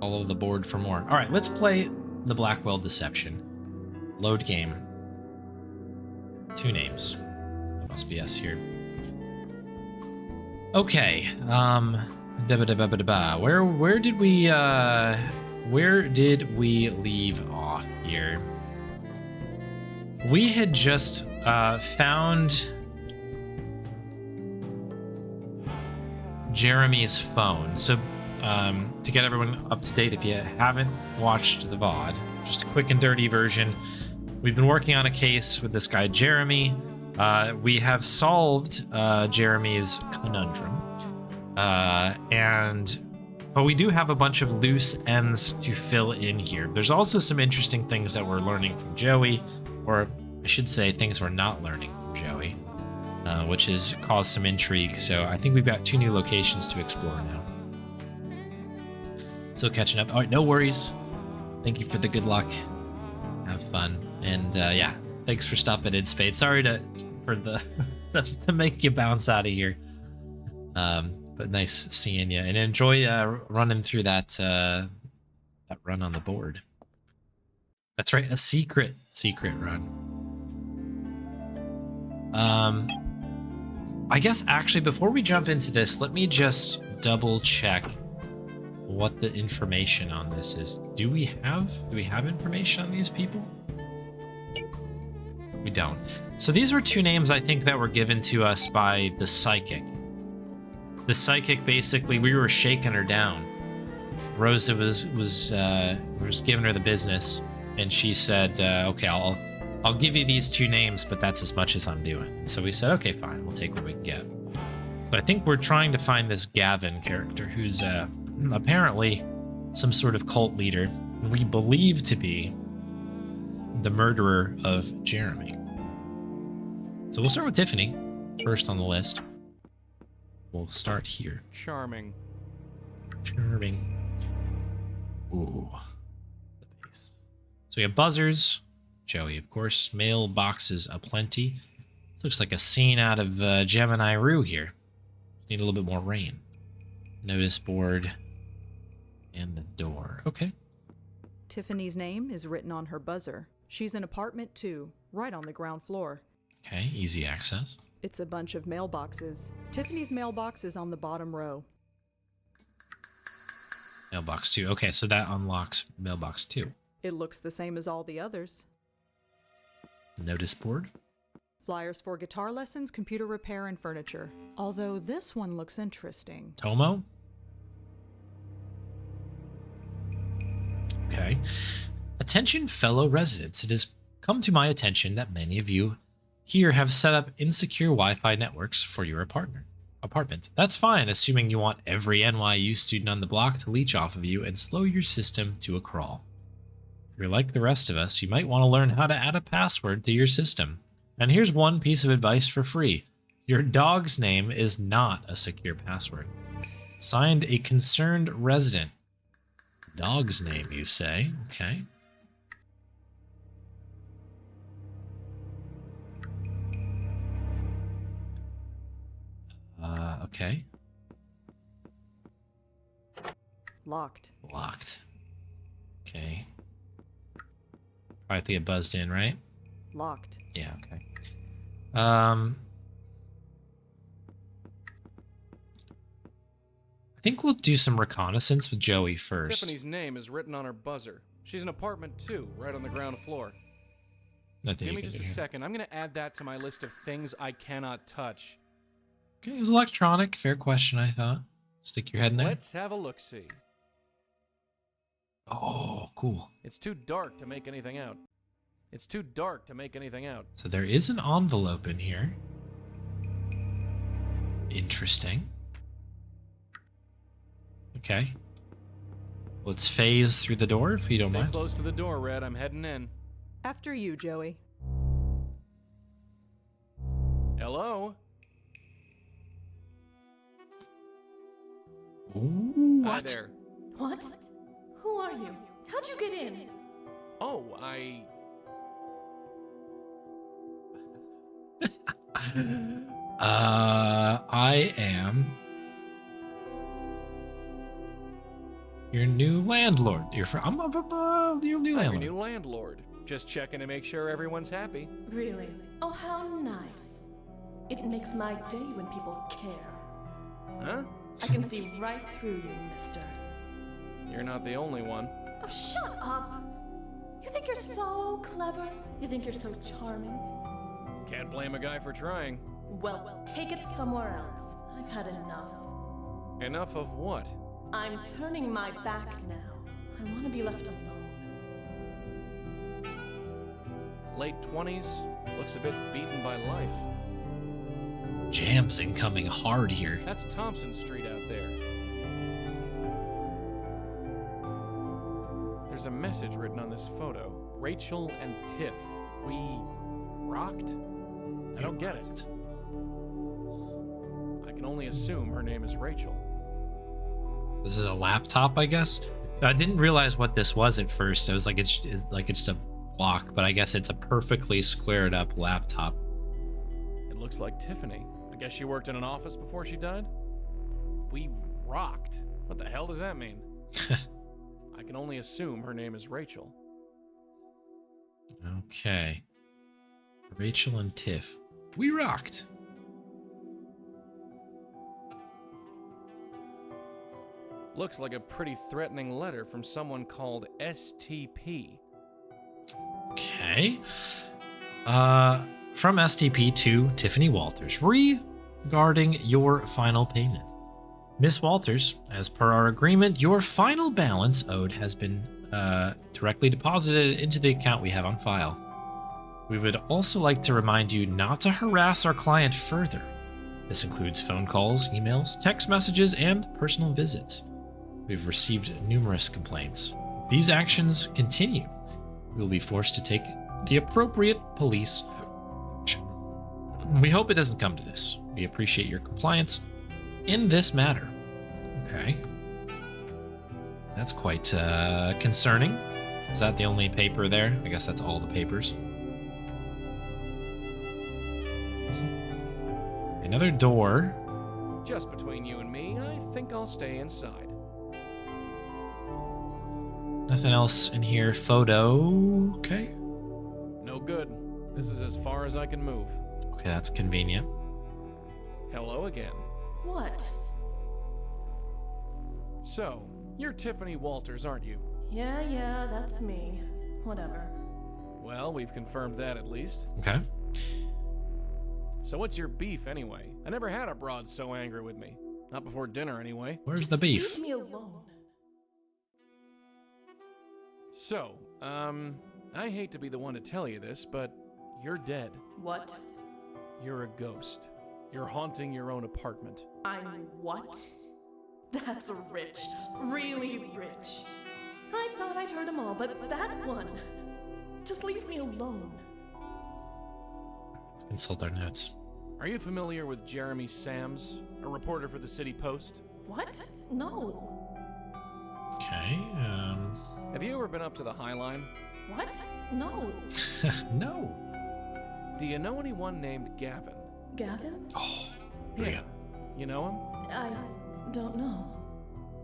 Follow the board for more. All right, let's play the Blackwell Deception. Load game. 2 names. That must be us here. Okay. Where did we leave off here? We had just found Jeremy's phone. So to get everyone up to date, if you haven't watched the VOD, just a quick and dirty version. We've been working on a case with this guy, Jeremy. We have solved Jeremy's conundrum. But we do have a bunch of loose ends to fill in here. There's also some interesting things that we're learning from Joey, or I should say things we're not learning from Joey, which has caused some intrigue. So I think we've got 2 new locations to explore now. Still catching up. All right, no worries. Thank you for the good luck. Have fun. And yeah, thanks for stopping in, Spade. Sorry to make you bounce out of here. But nice seeing you, and enjoy running through that run on the board. That's right, a secret run. I guess actually before we jump into this, let me just double check what the information on this is. Do we have information on these people? We don't. So these were 2 names I think that were given to us by the psychic. The psychic, basically, we were shaking her down. Rosa was giving her the business, and she said, "Okay, I'll give you these 2 names, but that's as much as I'm doing." And so we said, "Okay, fine, we'll take what we can get." But I think we're trying to find this Gavin character, who's apparently some sort of cult leader, and we believe to be the murderer of Jeremy. So we'll start with Tiffany first on the list. We'll start here. Charming. Ooh. The base. So we have buzzers. Joey, of course. Mailboxes aplenty. This looks like a scene out of Gemini Rue here. Need a little bit more rain. Notice board. And the door. Okay. Tiffany's name is written on her buzzer. She's in apartment 2, right on the ground floor. Okay, easy access. It's a bunch of mailboxes. Tiffany's mailbox is on the bottom row. Mailbox 2. Okay, so that unlocks mailbox 2. It looks the same as all the others. Notice board. Flyers for guitar lessons, computer repair, and furniture. Although this one looks interesting. Tomo. Okay. Attention, fellow residents. It has come to my attention that many of you here have set up insecure Wi-Fi networks for your apartment. That's fine, assuming you want every NYU student on the block to leech off of you and slow your system to a crawl. If you're like the rest of us, you might want to learn how to add a password to your system. And here's one piece of advice for free. Your dog's name is not a secure password. Signed, a concerned resident. Dog's name, you say? Okay. Okay. Locked. Okay. Probably get buzzed in, right? Locked. Yeah, okay. I think we'll do some reconnaissance with Joey first. Tiffany's name is written on her buzzer. She's in apartment 2, right on the ground floor. Nothing. Give me just a second. I'm going to add that to my list of things I cannot touch. Okay, it was electronic. Fair question, I thought. Stick your head in there. Let's have a look-see. Oh, cool. It's too dark to make anything out. So there is an envelope in here. Interesting. Okay. Let's phase through the door if you don't mind. Stay close to the door, Red. I'm heading in. After you, Joey. Hello? Ooh, Hi what? there. What? Who are you? How'd you get in? Oh, I am Your new landlord. I'm your new I'm your landlord. new landlord. Just checking to make sure everyone's happy. Really? Oh, how nice. It makes my day when people care. Huh? I can see right through you, mister. You're not the only one. Oh, shut up! You think you're so clever? You think you're so charming? Can't blame a guy for trying. Well, take it somewhere else. I've had enough. Enough of what? I'm turning my back now. I want to be left alone. Late 20s, looks a bit beaten by life. Jams incoming hard here. That's Thompson Street out there. There's a message written on this photo. Rachel and Tiff. We rocked? I don't get it. I can only assume her name is Rachel. This is a laptop, I guess. I didn't realize what this was at first. I was like, it's just a block, but I guess it's a perfectly squared up laptop. It looks like Tiffany. I guess she worked in an office before she died? We rocked. What the hell does that mean? I can only assume her name is Rachel. Okay. Rachel and Tiff. We rocked. Looks like a pretty threatening letter from someone called STP. Okay. From STP to Tiffany Walters regarding your final payment. Miss Walters, as per our agreement, your final balance owed has been directly deposited into the account we have on file. We would also like to remind you not to harass our client further. This includes phone calls, emails, text messages, and personal visits. We've received numerous complaints. If these actions continue, we will be forced to take the appropriate police action. We hope it doesn't come to this. We appreciate your compliance in this matter. Okay. That's quite concerning. Is that the only paper there? I guess that's all the papers. Another door. Just between you and me, I think I'll stay inside. Nothing else in here. Photo. Okay. No good. This is as far as I can move. Okay, that's convenient. Hello again. What? So, you're Tiffany Walters, aren't you? Yeah, that's me. Whatever. Well, we've confirmed that at least. Okay. So what's your beef anyway? I never had a broad so angry with me. Not before dinner anyway. Where's the beef? Leave me alone. So, I hate to be the one to tell you this, but you're dead. What? You're a ghost. You're haunting your own apartment. I'm what? That's rich. Really rich. I thought I'd heard them all, but that one. Just leave me alone. Let's consult our notes. Are you familiar with Jeremy Sams, a reporter for the City Post? What? No. Okay. Have you ever been up to the High Line? What? No. No. Do you know anyone named Gavin? Gavin? Oh, here we go. You know him? I don't know.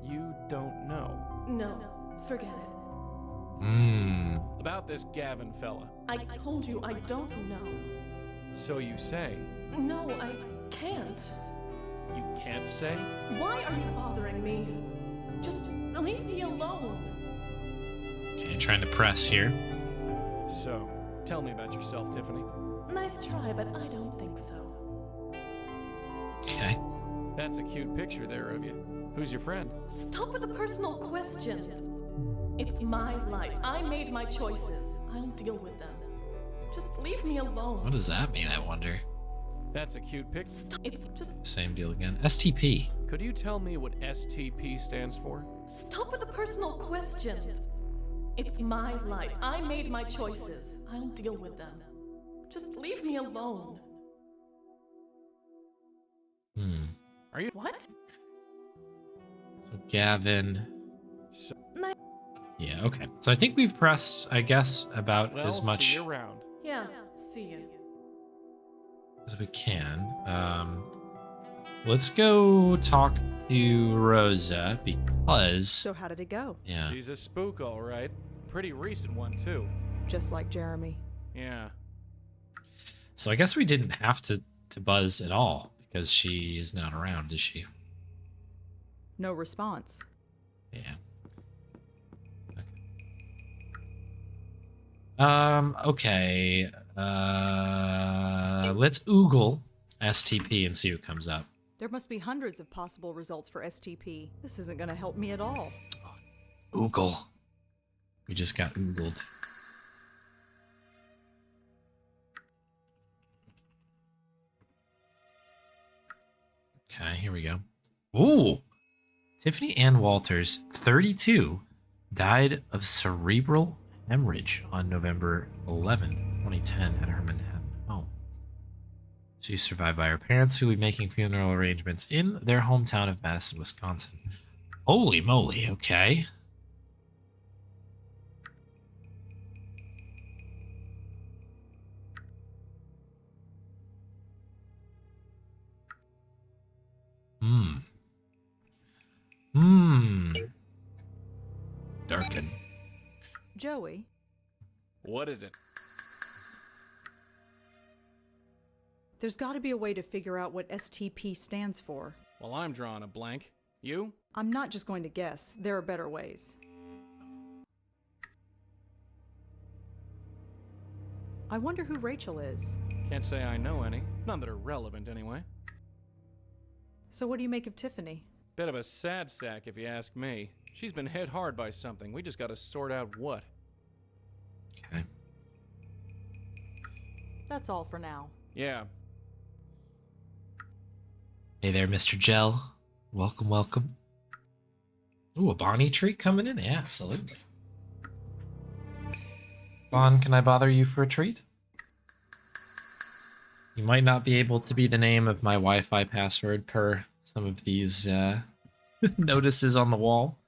You don't know. No. Forget it. About this Gavin fella. I told you I don't know. So you say. No, I can't. You can't say? Why are you bothering me? Just leave me alone. Okay, trying to press here. So, tell me about yourself, Tiffany. Nice try, but I don't think so. Okay. That's a cute picture there of you. Who's your friend? Stop with the personal questions. It's my life. I made my choices. I'll deal with them. Just leave me alone. What does that mean, I wonder? That's a cute picture. Stop. It's just Same deal again. STP. Could you tell me what STP stands for? stop with the personal questions. It's my life. I made my choices. I'll deal with them. Just leave me alone. Are you? What? So Gavin. So, Yeah, okay. So I think we've pressed, I guess, about well, as much see you around. Yeah, see you. as we can. let's go talk to Rosa because... So how did it go? Yeah. She's a spook, all right. Pretty recent one, too. Just like Jeremy. Yeah. So I guess we didn't have to buzz at all because she is not around, is she? No response. Yeah. Okay. Let's Oogle STP and see what comes up. There must be hundreds of possible results for STP. This isn't going to help me at all. Oogle. We just got Oogled. Okay, here we go. Ooh! Tiffany Ann Walters, 32, died of cerebral hemorrhage on November 11th, 2010 at her Manhattan home. She's survived by her parents who will be making funeral arrangements in their hometown of Madison, Wisconsin. Holy moly, okay. Darken. Joey, What is it? there's got to be a way to figure out what STP stands for. Well, I'm drawing a blank. You? I'm not just going to guess. There are better ways. I wonder who Rachel is. Can't say I know any. None that are relevant, anyway. So what do you make of Tiffany? Bit of a sad sack, if you ask me. She's been hit hard by something. We just gotta sort out what. Okay. That's all for now. Yeah. Hey there, Mr. Gel. Welcome, welcome. Ooh, a Bonnie treat coming in? Yeah, absolutely. Bon, can I bother you for a treat? You might not be able to be the name of my Wi-Fi password per some of these notices on the wall,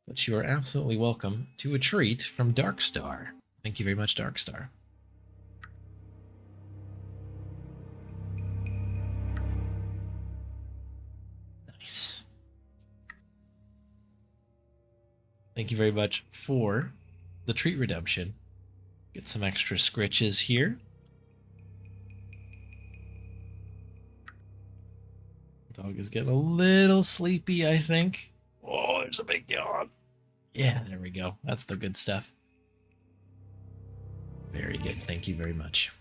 but you are absolutely welcome to a treat from Darkstar. Thank you very much, Darkstar. Nice. Thank you very much for the treat redemption. Get some extra scritches here. Dog is getting a little sleepy, I think. Oh, there's a big yawn. Yeah, there we go. That's the good stuff. Very good. Thank you very much.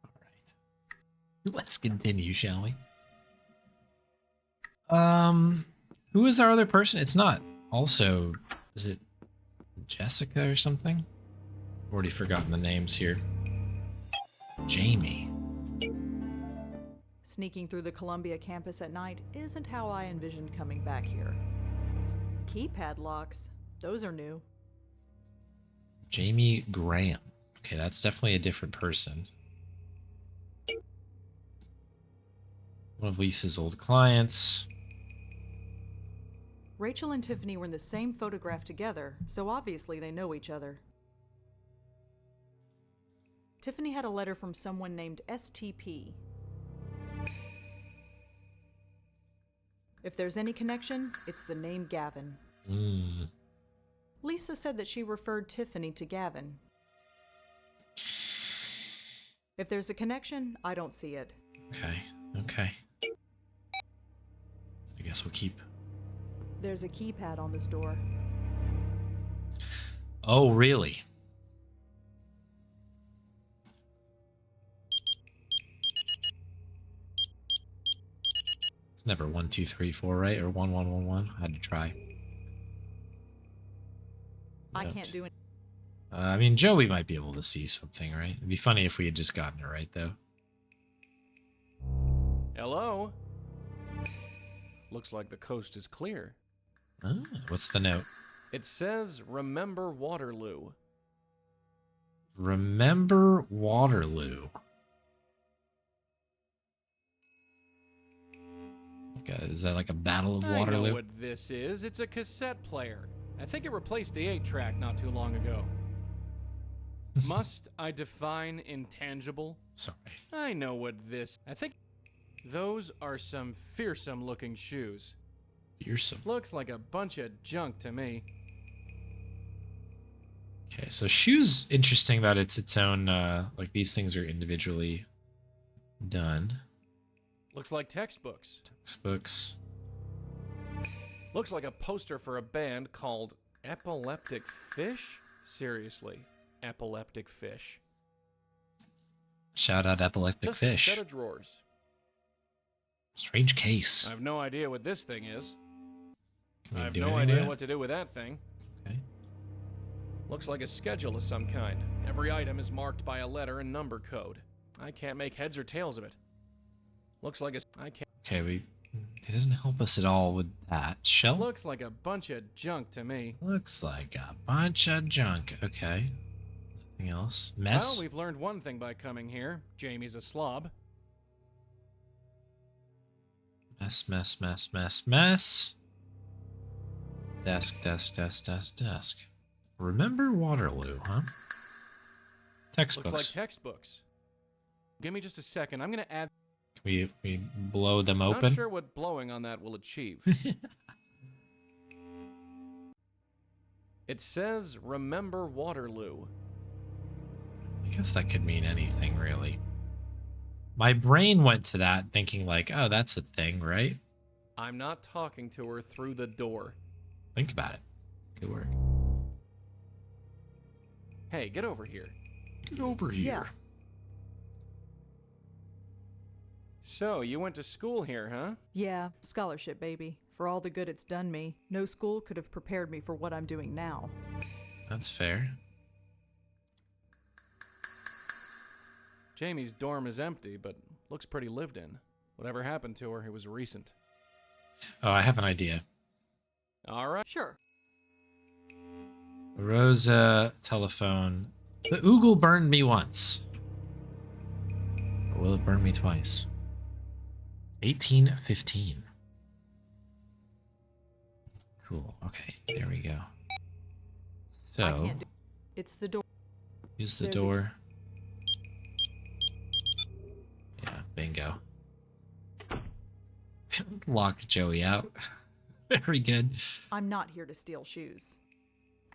All right. Let's continue, shall we? Who is our other person? It's not. Also, is it Jessica or something? Already forgotten the names here. Jamie. Sneaking through the Columbia campus at night isn't how I envisioned coming back here. Keypad locks. Those are new. Jamie Graham. Okay, that's definitely a different person. One of Lisa's old clients. Rachel and Tiffany were in the same photograph together, so obviously they know each other. Tiffany had a letter from someone named STP. If there's any connection, it's the name Gavin. Lisa said that she referred Tiffany to Gavin. If there's a connection, I don't see it. Okay, okay. I guess we'll keep... There's a keypad on this door. Oh, really? It's never 1, 2, 3, 4, right? Or 1, 1, 1, 1. I had to try. I Note. can't do it. I mean, Joey might be able to see something, right? It'd be funny if we had just gotten it right, though. Hello? Looks like the coast is clear. Ah, what's the note? It says, remember Waterloo. Remember Waterloo. Is that like a Battle of I know Waterloo? what this is. It's a cassette player. I think it replaced the 8-track not too long ago. Must I define intangible? Sorry. I know what this. I think those are some fearsome looking shoes. Fearsome. Looks like a bunch of junk to me. Okay, so shoes, interesting that it's its own, like these things are individually done. Looks like textbooks. Textbooks. Looks like a poster for a band called Epileptic Fish? Seriously, Epileptic Fish. Shout out Epileptic Just Fish. a set of drawers. Strange case. I have no idea what this thing is. Can we I have do no anything idea with it? what to do with that thing. Okay. Looks like a schedule of some kind. Every item is marked by a letter and number code. I can't make heads or tails of it. Looks like I can't. Okay, it doesn't help us at all with that. Shelf? Looks like a bunch of junk to me. Looks like a bunch of junk. Okay. Nothing else. Mess? Well, we've learned one thing by coming here. Jamie's a slob. Mess, mess, mess, mess, mess. Desk, desk, desk, desk, desk. Remember Waterloo, huh? Textbooks. Looks like textbooks. Give me just a second. I'm gonna add. Can we blow them open? Not sure what blowing on that will achieve. It says, remember Waterloo. I guess that could mean anything, really. My brain went to that thinking like, oh, that's a thing, right? I'm not talking to her through the door. Think about it. Good work. Hey, get over here. Get over here. Yeah. So, you went to school here, huh? Yeah, scholarship, baby. For all the good it's done me, no school could have prepared me for what I'm doing now. That's fair. Jamie's dorm is empty, but looks pretty lived in. Whatever happened to her, it was recent. Oh, I have an idea. All right. Sure. Rosa telephone. The oogle burned me once. Or will it burn me twice? 1815. Cool. Okay, there we go. I So, can't do it's the door. use the there's a- door. Yeah, bingo. Lock Joey out. Very good. I'm not here to steal shoes.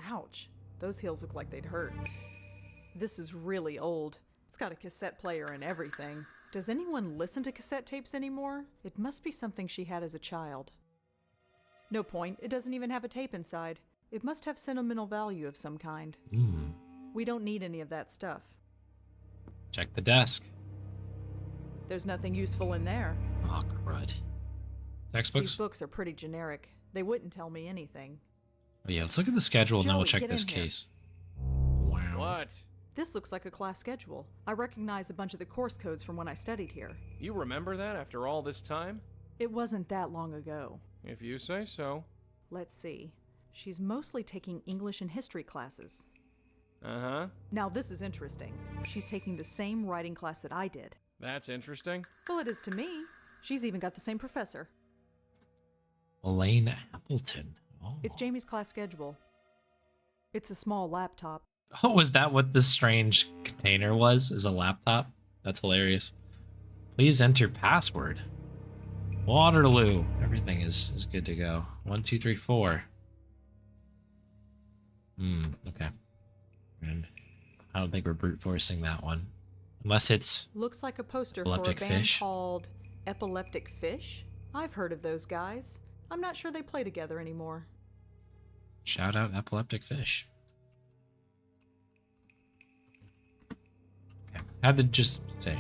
Ouch. Those heels look like they'd hurt. This is really old. It's got a cassette player and everything. Does anyone listen to cassette tapes anymore? It must be something she had as a child. No point. It doesn't even have a tape inside. It must have sentimental value of some kind. We don't need any of that stuff. Check the desk. There's nothing useful in there. Oh, crud. These Textbooks? books are pretty generic. They wouldn't tell me anything. Oh, yeah, let's look at the schedule and then we'll Joey, check get this in here. case. Wow. What? This looks like a class schedule. I recognize a bunch of the course codes from when I studied here. You remember that after all this time? It wasn't that long ago. If you say so. Let's see. She's mostly taking English and history classes. Uh-huh. Now this is interesting. She's taking the same writing class that I did. That's interesting. Well, it is to me. She's even got the same professor. Elaine Appleton. Oh. It's Jamie's class schedule. It's a small laptop. Oh, is that what this strange container was? Is a laptop? That's hilarious. Please enter password. Waterloo. Everything is good to go. 1, 2, 3, 4. Okay. And I don't think we're brute forcing that one. Unless it's Looks like a poster Epileptic for a band Fish? called Epileptic Fish. I've heard of those guys. I'm not sure they play together anymore. shout out Epileptic Fish. Okay. Had to just say.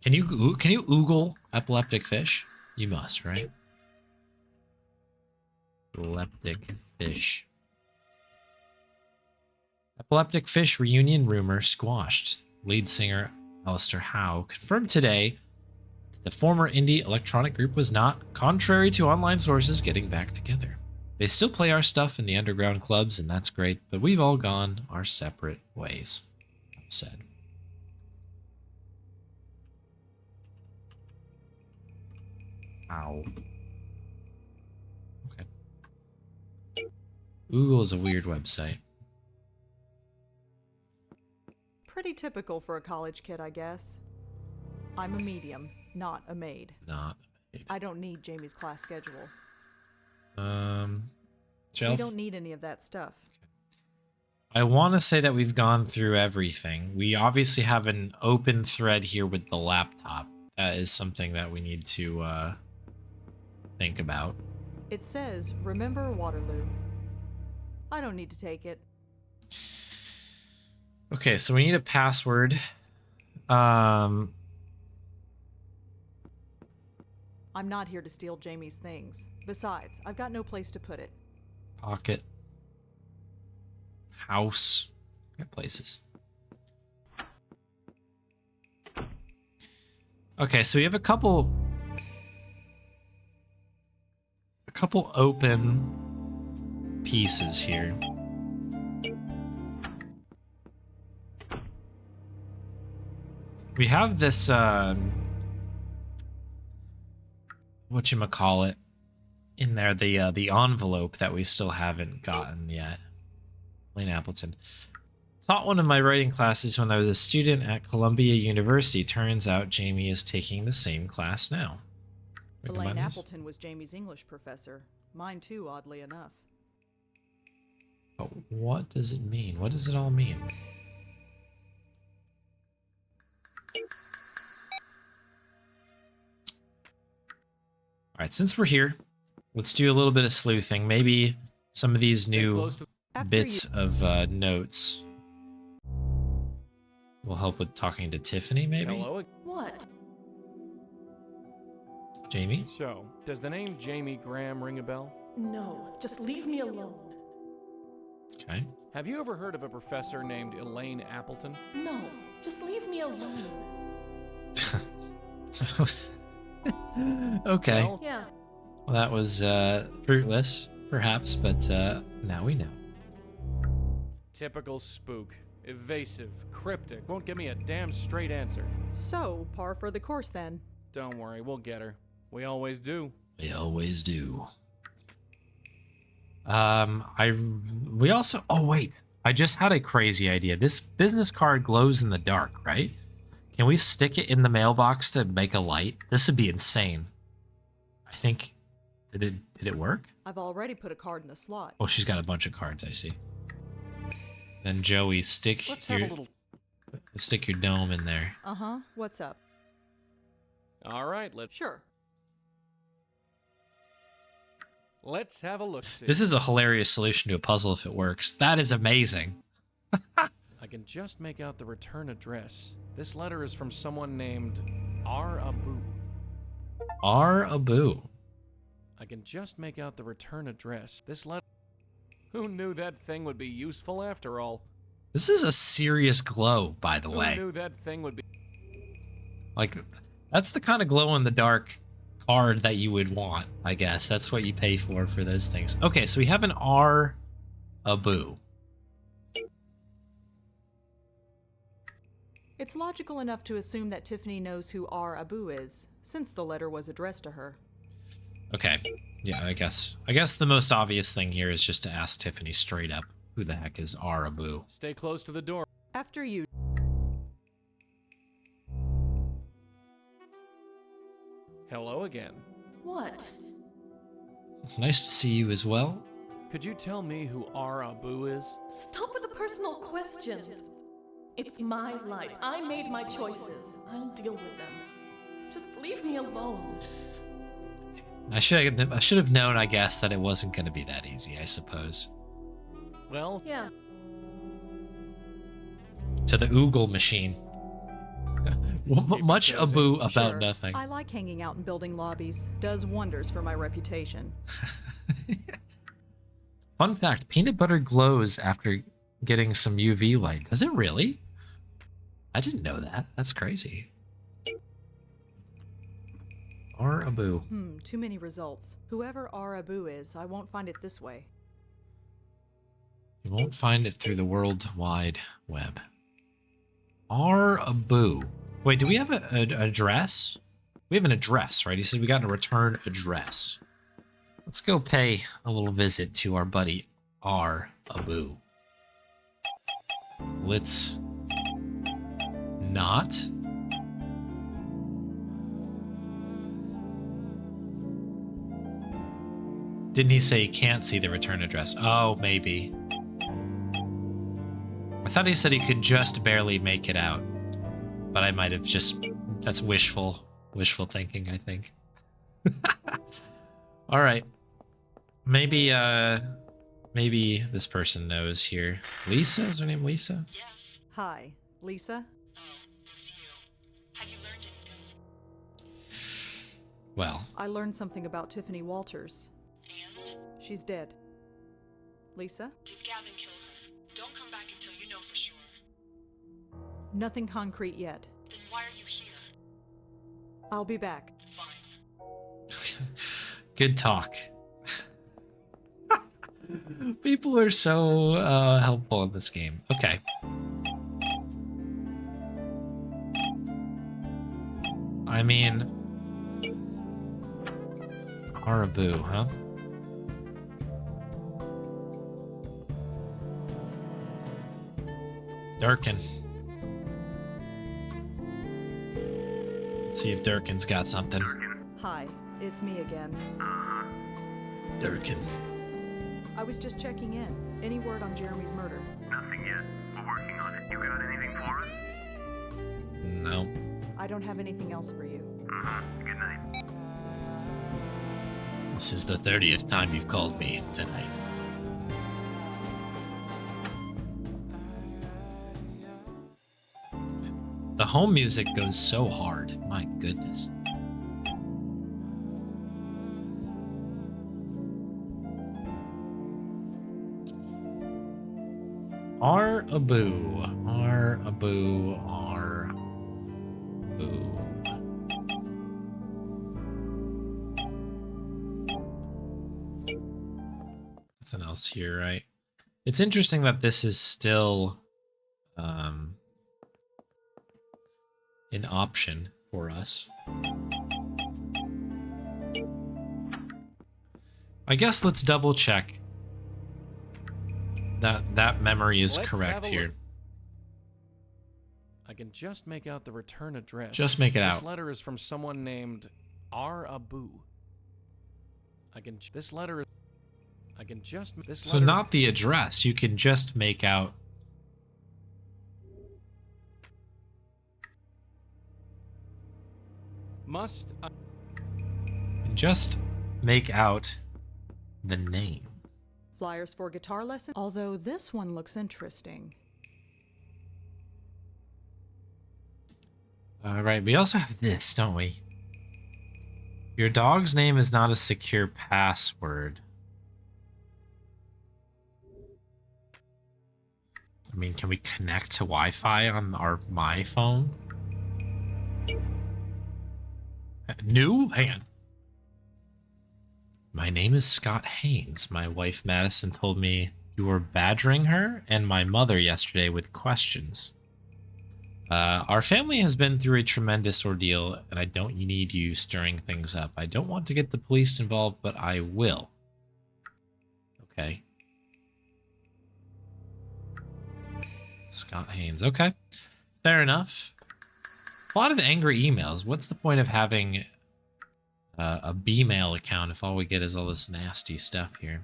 Can you oogle Epileptic Fish? You must, right? Epileptic Fish. Epileptic Fish reunion rumor squashed. Lead singer Alistair Howe confirmed today that the former indie electronic group was not, contrary to online sources, getting back together. They still play our stuff in the underground clubs, and that's great, but we've all gone our separate ways, said. Ow. Okay. Google is a weird website. Pretty typical for a college kid, I guess. I'm a medium, not a maid. Not. I don't need Jamie's class schedule. Jelf? We don't need any of that stuff. I want to say that we've gone through everything. We obviously have an open thread here with the laptop. That is something that we need to think about. It says, remember Waterloo. I don't need to take it. Okay, so we need a password. I'm not here to steal Jamie's things. Besides, I've got no place to put it. Pocket. House. Got places. Okay, so we have a couple open pieces here. We have this whatchamacallit in there, the envelope that we still haven't gotten yet. Lane Appleton. Taught one of my writing classes when I was a student at Columbia University. Turns out Jamie is taking the same class now. Elaine Appleton was Jamie's English professor. Mine too, oddly enough. But what does it mean? What does it all mean? Alright, since we're here, let's do a little bit of sleuthing. Maybe some of these new bits of notes will help with talking to Tiffany, maybe? Hello? What? Jamie? So, does the name Jamie Graham ring a bell? No, just leave me alone. Okay. Have you ever heard of a professor named Elaine Appleton? No, just leave me alone. Okay. Well, Yeah, Well, that was fruitless, perhaps, but now we know. typical spook. Evasive, cryptic, won't give me a damn straight answer. So, par for the course then. Don't worry, we'll get her. We always do. We always do. We also, oh wait, I just had a crazy idea. This business card glows in the dark, right? Can we stick it in the mailbox to make a light? This would be insane. I think, did it work? I've already put a card in the slot. Oh, she's got a bunch of cards, I see. Then Joey, stick Let's have a your little... dome in there. Uh-huh. What's up? All right, Sure. let's have a look-see. This is a hilarious solution to a puzzle if it works. That is amazing. I can just make out the return address. This letter is from someone named R. Abu. R. Abu. I can just make out the return address. This letter... Who knew that thing would be useful after all? This is a serious glow, by the Who way. knew that thing would be... Like, that's the kind of glow-in-the-dark card that you would want, I guess. That's what you pay for those things. Okay, so we have an R. Abu. It's logical enough to assume that Tiffany knows who R. Abu is, since the letter was addressed to her. Okay, yeah, I guess the most obvious thing here is just to ask Tiffany straight up, who the heck is R. Abu? Stay close to the door. After you. Hello again. what? Nice to see you as well. Could you tell me who R. Abu is? Stop with the personal questions. It's my life. I made my choices. I'll deal with them. Just leave me alone. I should have known, I guess, that it wasn't going to be that easy, I suppose. Well, Yeah, To the Oogle machine. Much Keep it Abu cozy. about Sure. nothing. I like hanging out in building lobbies. Does wonders for my reputation. Fun fact, peanut butter glows after getting some UV light. Does it really? I didn't know that. That's crazy. R. Abu. Too many results. Whoever R. Abu is, I won't find it this way. You won't find it through the World Wide Web. R. Abu. Wait, do we have an address? We have an address, right? He said we got a return address. Let's go pay a little visit to our buddy R. Abu. Let's not? Didn't he say he can't see the return address? Oh, maybe. I thought he said he could just barely make it out. But I might have just... That's wishful thinking, I think. All right. Maybe this person knows here. Lisa? Is her name Lisa? Yes. Hi, Lisa? Oh, it's you. Have you learned anything? Well, I learned something about Tiffany Walters. And? She's dead. Lisa? Did Gavin kill her? Don't come back until you know for sure. Nothing concrete yet. Then why are you here? I'll be back. Fine. good talk. People are so helpful in this game. Okay. I mean, Arabu, huh? Durkin. Let's see if Durkin's got something. Hi, it's me again. Durkin. I was just checking in. Any word on Jeremy's murder? Nothing yet. We're working on it. You got anything for us? No. I don't have anything else for you. Good night. This is the 30th time you've called me tonight. The home music goes so hard. My goodness. Abu. Abu. Nothing else here, right? It's interesting that this is still an option for us. I guess let's double check that memory is Let's correct have a here. look. I can just make out the return address. Just make it This out. letter is from someone named R. Abu. This letter is... I can just... This So letter not the address. You can just make out. Must... Just make out the name. Flyers for guitar lesson? Although this one looks interesting. All right. We also have this, don't we? Your dog's name is not a secure password. I mean, can we connect to Wi-Fi on my phone? New? Hang on. My name is Scott Haynes. My wife Madison told me you were badgering her and my mother yesterday with questions. Our family has been through a tremendous ordeal, and I don't need you stirring things up. I don't want to get the police involved, but I will. Okay. Scott Haynes. Okay. Fair enough. A lot of angry emails. What's the point of having a B-mail account if all we get is all this nasty stuff here?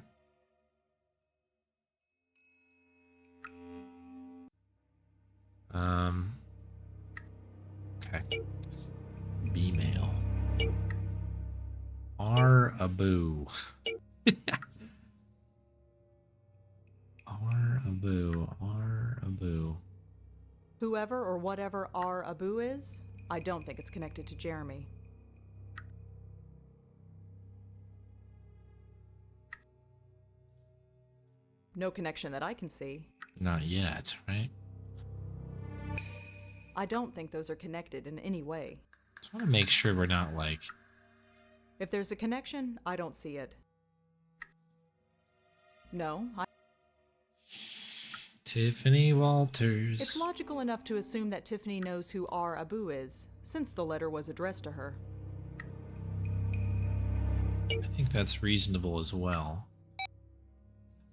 Okay. B-mail. R. Abu. R. Abu. R. Abu. Whoever or whatever R. Abu is, I don't think it's connected to Jeremy. No connection that I can see. Not yet, right? I don't think those are connected in any way. Just want to make sure we're not like... If there's a connection, I don't see it. No, Tiffany Walters. It's logical enough to assume that Tiffany knows who R. Abu is, since the letter was addressed to her. I think that's reasonable as well.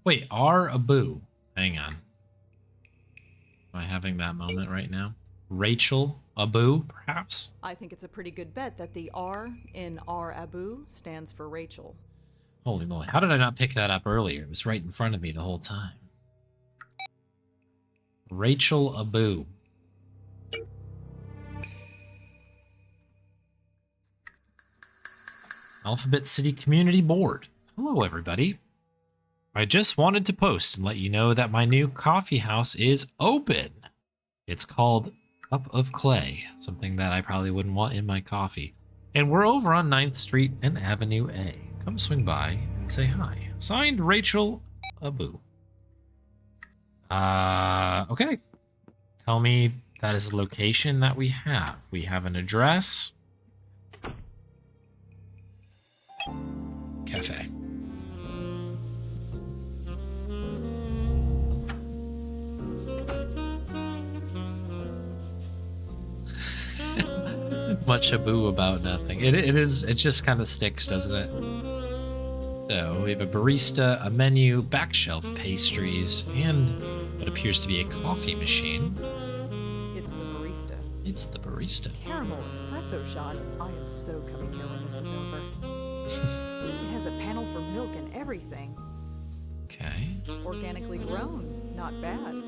Wait, R. Abu. Hang on. Am I having that moment right now? Rachel Abu, perhaps? I think it's a pretty good bet that the R in R Abu stands for Rachel. Holy moly, how did I not pick that up earlier? It was right in front of me the whole time. Rachel Abu. Alphabet City Community Board. Hello, everybody. I just wanted to post and let you know that my new coffee house is open. It's called Cup of Clay, something that I probably wouldn't want in my coffee. And we're over on 9th Street and Avenue A. Come swing by and say hi. Signed, Rachel Abu. Okay. Tell me that is the location that we have. We have an address. Cafe. Much ado about nothing. It just kind of sticks, doesn't it? So we have a barista, a menu, back shelf pastries, and what appears to be a coffee machine. It's the barista. It's the barista. Caramel espresso shots. I am so coming here when this is over. It has a panel for milk and everything. Okay. Organically grown. Not bad.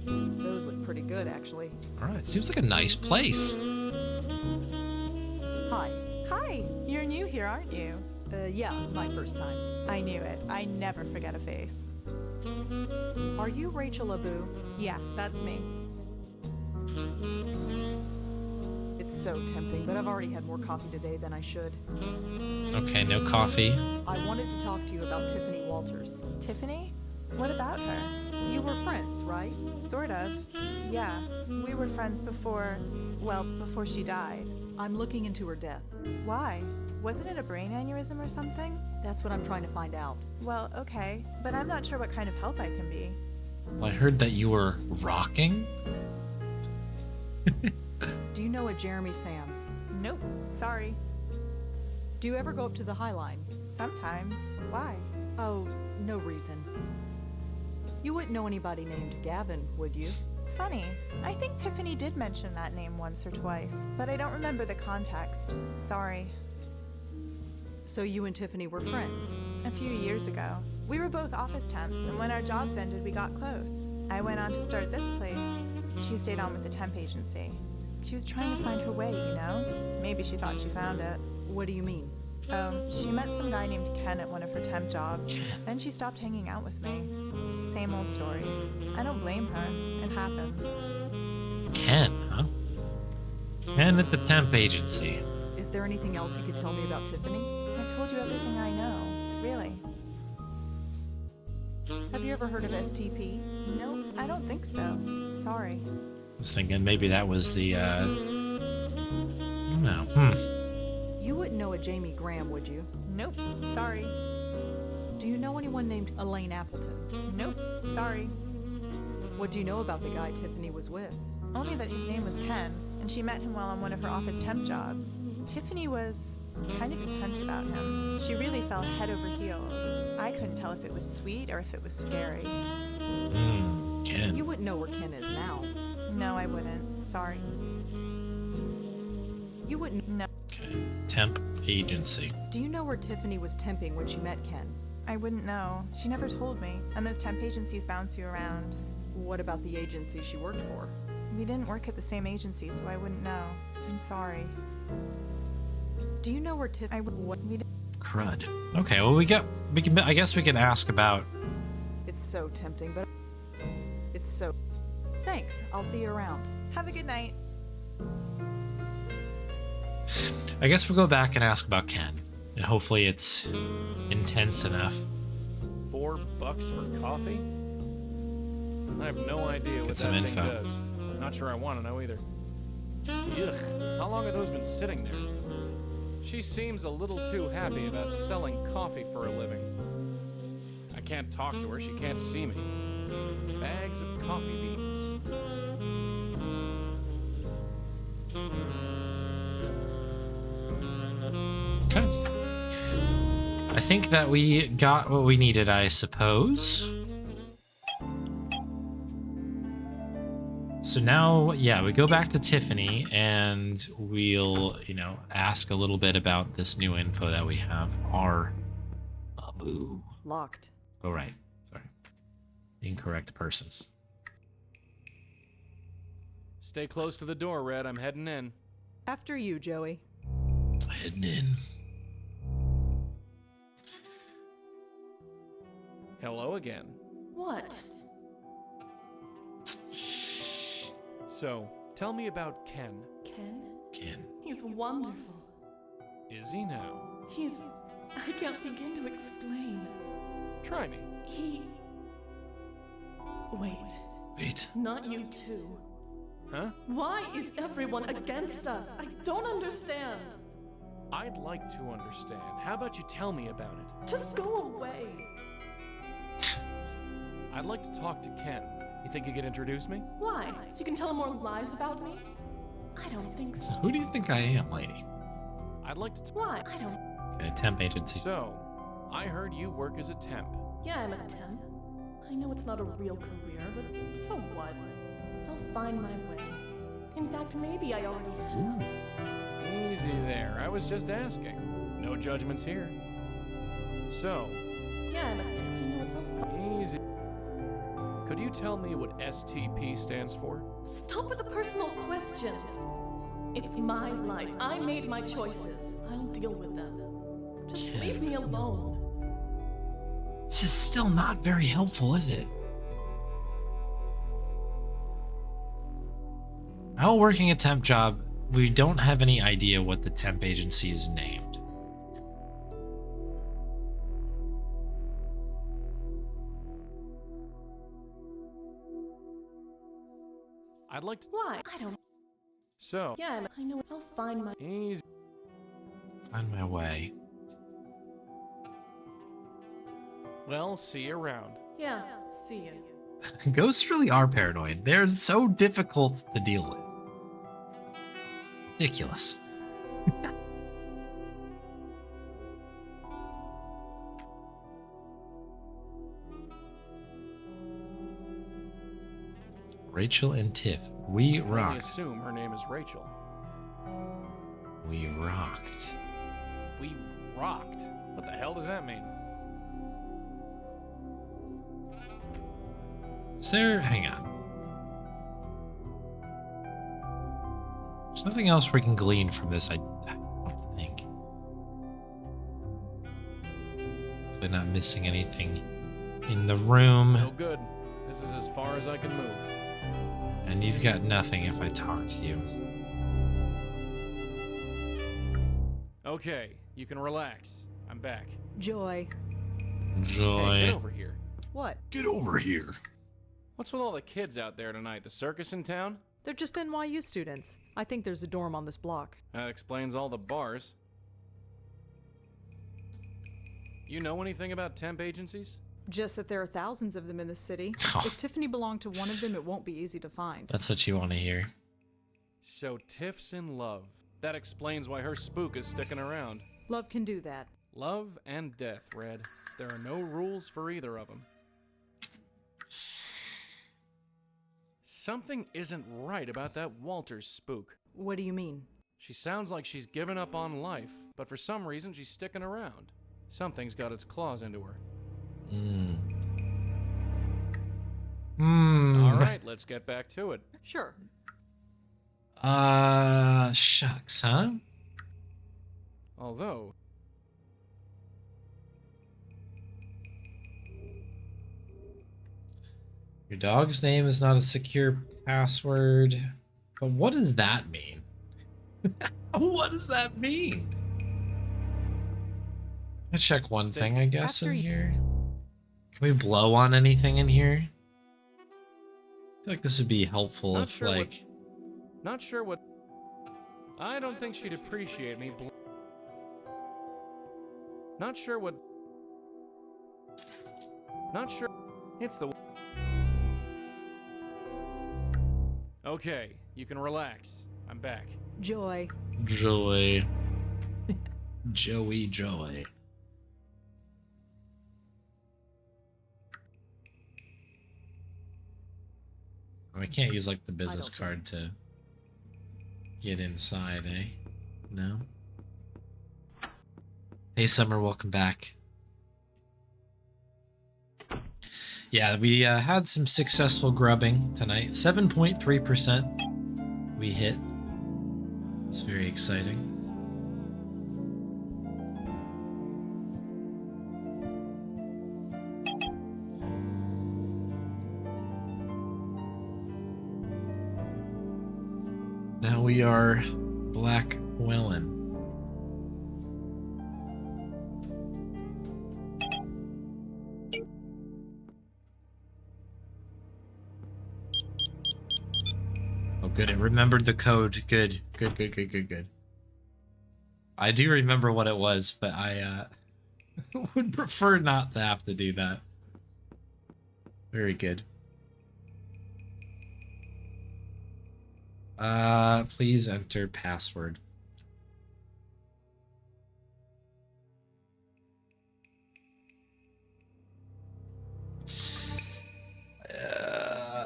Those look pretty good, actually. All right. Seems like a nice place. Hi. Hi, you're new here, aren't you? Yeah, my first time. I knew it. I never forget a face. Are you Rachel Abu? Yeah, that's me. It's so tempting, but I've already had more coffee today than I should. Okay, no coffee. I wanted to talk to you about Tiffany Walters. Tiffany? What about her? You were friends, right? Sort of. Yeah, we were friends before she died. I'm looking into her death. Why? Wasn't it a brain aneurysm or something? That's what I'm trying to find out. Well, okay, but I'm not sure what kind of help I can be. Well, I heard that you were rocking. Do you know a Jeremy Sams? Nope, sorry. Do you ever go up to the High Line? Sometimes. Why? Oh, no reason. You wouldn't know anybody named Gavin, would you? Funny. I think Tiffany did mention that name once or twice, but I don't remember the context. Sorry. So you and Tiffany were friends? A few years ago. We were both office temps, and when our jobs ended, we got close. I went on to start this place. She stayed on with the temp agency. She was trying to find her way, you know? Maybe she thought she found it. What do you mean? She met some guy named Ken at one of her temp jobs. Then she stopped hanging out with me. Same old story. I don't blame her. It happens. Ken, huh? Ken at the temp agency. Is there anything else you could tell me about Tiffany? I told you everything I know. Really. Have you ever heard of STP? Nope, I don't think so. Sorry. I was thinking maybe that was the, no. You wouldn't know a Jamie Graham, would you? Nope, sorry. Do you know anyone named Elaine Appleton? Nope, sorry. What do you know about the guy Tiffany was with? Only that his name was Ken, and she met him while on one of her office temp jobs. Tiffany was kind of intense about him. She really fell head over heels. I couldn't tell if it was sweet or if it was scary. Ken. You wouldn't know where Ken is now. No, I wouldn't. Sorry. You wouldn't. No, Okay. Temp agency. Do you know where Tiffany was temping when she met Ken? I wouldn't know. She never told me, and those temp agencies bounce you around. What about the agency she worked for? We didn't work at the same agency, so I wouldn't know. I'm sorry. Do you know where Tiffany? Crud. Okay, well I guess we can ask about. It's so tempting, but it's so. Thanks. I'll see you around. Have a good night. I guess we'll go back and ask about Ken. And hopefully it's intense enough. $4 for coffee? I have no idea what Get that some thing info. does. Not sure I want to know either. Ugh, how long have those been sitting there? She seems a little too happy about selling coffee for a living. I can't talk to her, she can't see me. Bags of coffee beans. Okay. I think that we got what we needed, I suppose. So now, yeah, we go back to Tiffany and we'll, ask a little bit about this new info that we have. Our Abu. Locked. Oh, right. Sorry. Incorrect person. Stay close to the door, Red. I'm heading in. After you, Joey. Heading in. Hello again. What? So, tell me about Ken. Ken? Ken. He's wonderful. Is he now? I can't begin to explain. Try me. Wait, Wait. not you too. Huh? Why is everyone against us? I don't understand. I'd like to understand. How about you tell me about it? Just go away. I'd like to talk to Ken. You think you could introduce me? Why? So you can tell him more lies about me? I don't think so. Who do you think I am, lady? I'd like to. Why? I don't. A temp agency. So, I heard you work as a temp. Yeah, I'm a temp. I know it's not a real career, but so what? I'll find my way. In fact, maybe I already have. Easy there. I was just asking. No judgments here. So, Yeah, I'm a temp. I know I'll find. easy. Could you tell me what STP stands for? Stop with the personal questions. It's my life. I made my choices. I'll deal with them. Just leave me alone. This is still not very helpful, is it? While working a temp job, we don't have any idea what the temp agency is named. I'd like to. Why? I don't. So, Yeah, I know. I'll find my. easy. Find my way. Well, see you around. Yeah, see you. Ghosts really are paranoid. They're so difficult to deal with. Ridiculous. Rachel and Tiff, we I only rocked. assume her name is Rachel. We rocked. We rocked. What the hell does that mean? Is there? Hang on. There's nothing else we can glean from this, I don't think. Hopefully not missing anything in the room. No good. This is as far as I can move. And you've got nothing if I talk to you. Okay, you can relax. I'm back. Joy. Joy. Hey, get over here. What? Get over here. What's with all the kids out there tonight? The circus in town? They're just NYU students. I think there's a dorm on this block. That explains all the bars. You know anything about temp agencies? Just that there are thousands of them in the city. Oh. If Tiffany belonged to one of them, it won't be easy to find. That's what you want to hear. So Tiff's in love. That explains why her spook is sticking around. Love can do that. Love and death, Red. There are no rules for either of them. Something isn't right about that Walters spook. What do you mean? She sounds like she's given up on life, but for some reason she's sticking around. Something's got its claws into her. All right, let's get back to it. Sure. Shucks, huh? Although, Your dog's name is not a secure password. But what does that mean? What does that mean? Let's check one thing, I guess, After in you- here. Can we blow on anything in here? I feel like this would be helpful Not if, sure what- like... not sure what. I don't think she'd appreciate me. Not sure what. Not sure. It's the. Okay, you can relax. I'm back. Joy. Joy. Joey Joy. We can't use like the business don't card to get inside, eh? No? Hey Summer, welcome back. Yeah, we had some successful grubbing tonight. 7.3% we hit. It's very exciting. Now we are Black Wellen. Oh, good. It remembered the code. Good. Good. I do remember what it was, but I would prefer not to have to do that. Very good. Please enter password.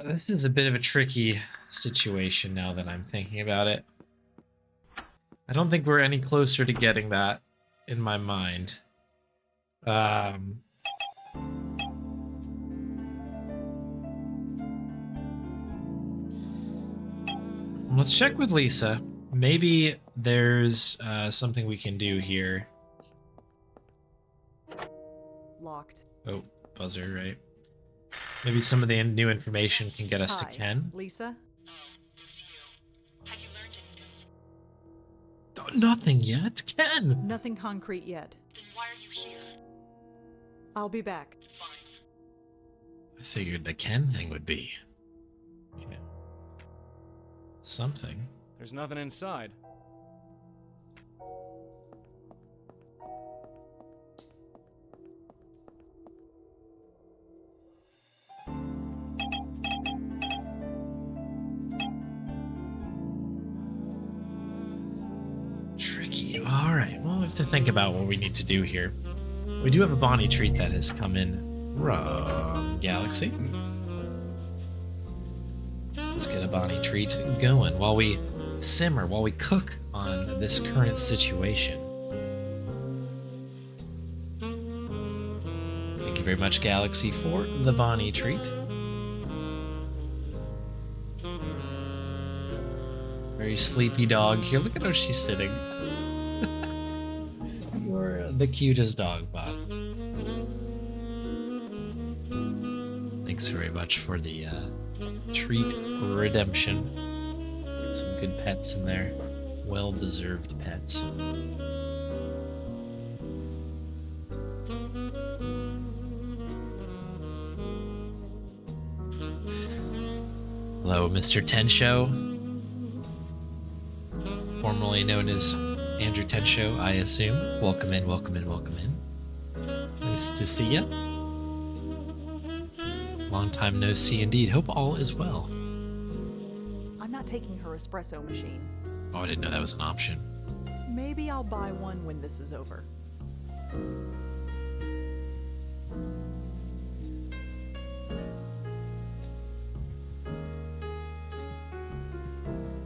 This is a bit of a tricky situation now that I'm thinking about it. I don't think we're any closer to getting that in my mind. Let's check with Lisa. Maybe there's something we can do here. Locked. Oh, buzzer, right? Maybe some of the new information can get us Hi, to Ken. Lisa? Oh, it's you. Have you learned anything? Oh, nothing yet, Ken. Nothing concrete yet. Then why are you here? I'll be back. Fine. I figured the Ken thing would be, you know, something. There's nothing inside. Tricky. All right. Well, we have to think about what we need to do here. We do have a Bonnie treat that has come in from Galaxy. Let's get a Bonnie treat going while we simmer, while we cook on this current situation. Thank you very much, Galaxy, for the Bonnie treat. Very sleepy dog here. Look at how she's sitting. You're the cutest dog, Bob. Thanks very much for the treat redemption. Get some good pets in there. Well-deserved pets. Hello, Mr. Tensho. Formerly known as Andrew Tensho, I assume. Welcome in, welcome in, welcome in. Nice to see ya. Long time no see indeed. Hope all is well. I'm not taking her espresso machine. Oh, I didn't know that was an option. Maybe I'll buy one when this is over.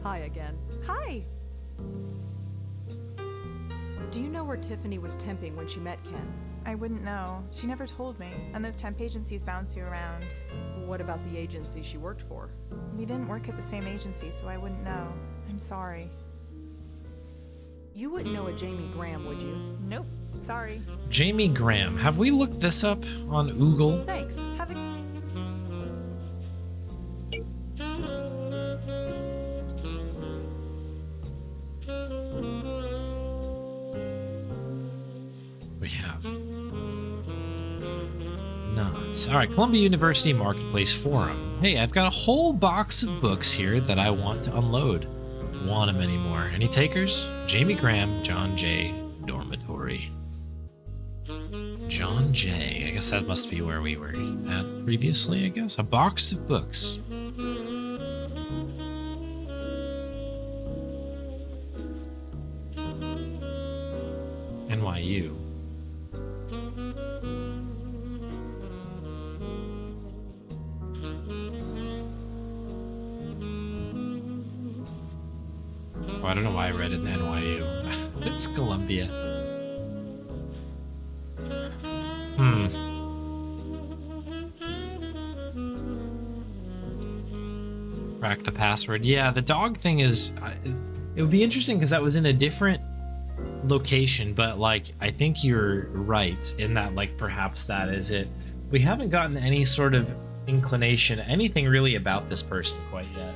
Hi again. Hi! Do you know where Tiffany was temping when she met Ken? I wouldn't know. She never told me. And those temp agencies bounce you around. What about the agency she worked for? We didn't work at the same agency, so I wouldn't know. I'm sorry. You wouldn't know a Jamie Graham, would you? Nope. Sorry. Jamie Graham. Have we looked this up on Oogle? Thanks. Have a... We have. Not. All right, Columbia University Marketplace Forum. Hey, I've got a whole box of books here that I want to unload. Want them anymore? Any takers? Jamie Graham, John J. Dormitory. John J. I guess that must be where we were at previously, I guess. A box of books. NYU. Oh, I don't know why I read it in NYU. It's Columbia. Crack the password. Yeah, the dog thing is... it would be interesting because that was in a different location, but, like, I think you're right in that, like, perhaps that is it. We haven't gotten any sort of inclination, anything really about this person quite yet.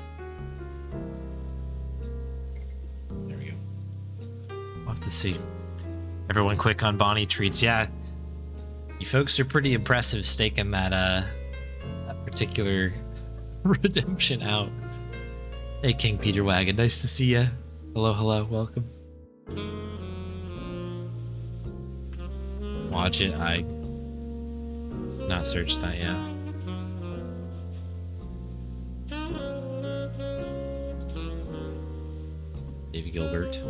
There we go. We'll have to see. Everyone quick on Bonnie treats. Yeah, you folks are pretty impressive staking that that particular redemption out. Hey, King Peter Wagon, nice to see you. Hello, hello, welcome. Watch it. I not searched that yet. Davey Gilbert.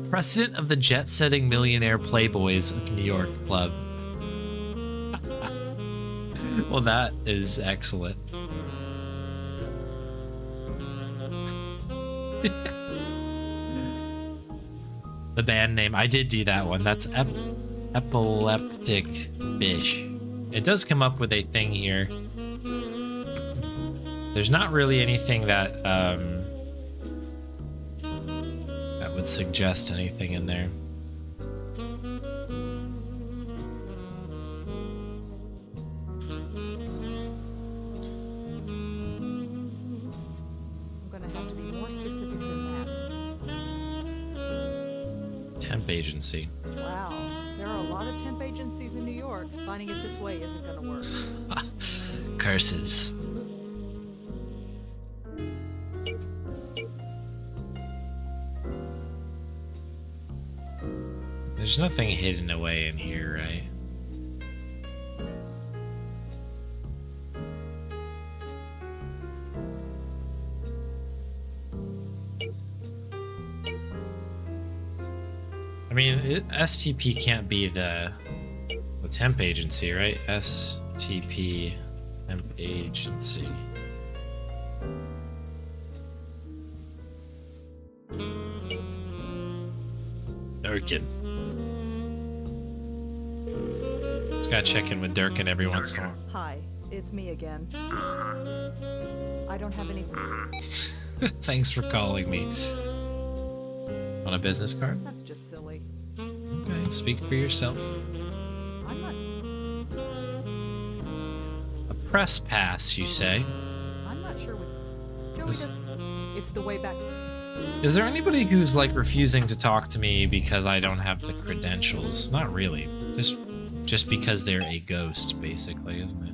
President of the jet-setting millionaire playboys of New York Club. Well, that is excellent. The band name, I did do that one. That's Epileptic Fish. It does come up with a thing here. There's not really anything that that would suggest anything in there. I'm gonna have to be more specific than that. Temp agency. Wow, there are a lot of temp agencies in New York. Finding it this way isn't gonna work. Curses. There's nothing hidden away in here, right? I mean, STP can't be the temp agency, right? STP temp agency. Durkin. Just gotta check in with Durkin every once in a while. Hi, it's me again. I don't have any. Thanks for calling me. On a business card? That's just silly. Okay, speak for yourself. I'm not. A press pass, you say? I'm not sure what. Joey This- does. It's the way back. Is there anybody who's like refusing to talk to me because I don't have the credentials? Not really. Just because they're a ghost, basically, isn't it?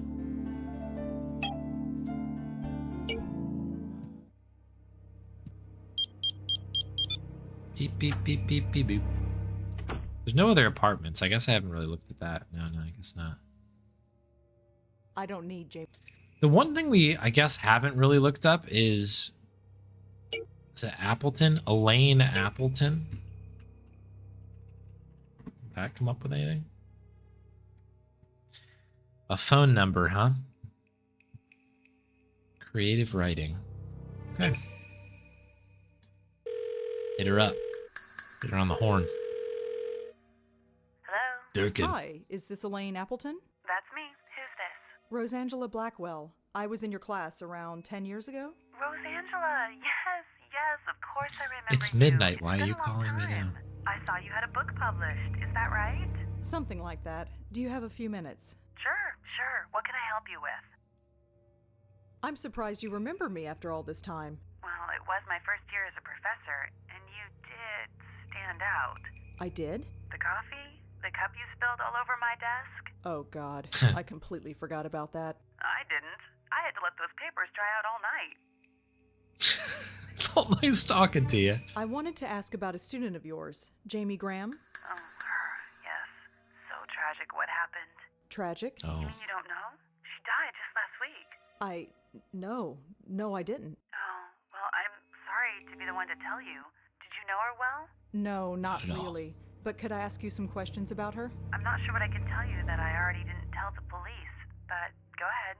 Beep beep beep beep beep boop. There's no other apartments. I guess I haven't really looked at that. No, I guess not. I don't need James. The one thing we, I guess, haven't really looked up is it Appleton? Elaine Appleton? Did that come up with anything? A phone number, huh? Creative writing. Okay. Hit her up. Get her on the horn. Hello? Durkin. Hi, is this Elaine Appleton? That's me. Who's this? Rosangela Blackwell. I was in your class around 10 years ago. Rosangela. Yes, of course I remember It's you. midnight. Why It's are been you a long calling me time. now? I saw you had a book published. Is that right? Something like that. Do you have a few minutes? Sure. What can I help you with? I'm surprised you remember me after all this time. Well, it was my first year as a professor, and you did stand out. I did? The coffee? The cup you spilled all over my desk? Oh, God. I completely forgot about that. I didn't. I had to let those papers dry out all night. Nice talking to you. I wanted to ask about a student of yours, Jamie Graham. Oh, her. Yes. So tragic what happened. Tragic. Oh. You don't know? She died just last week. No, I didn't. Oh, well, I'm sorry to be the one to tell you. Did you know her well? No, not Not at all. really. But could I ask you some questions about her? I'm not sure what I can tell you that I already didn't tell the police, but go ahead.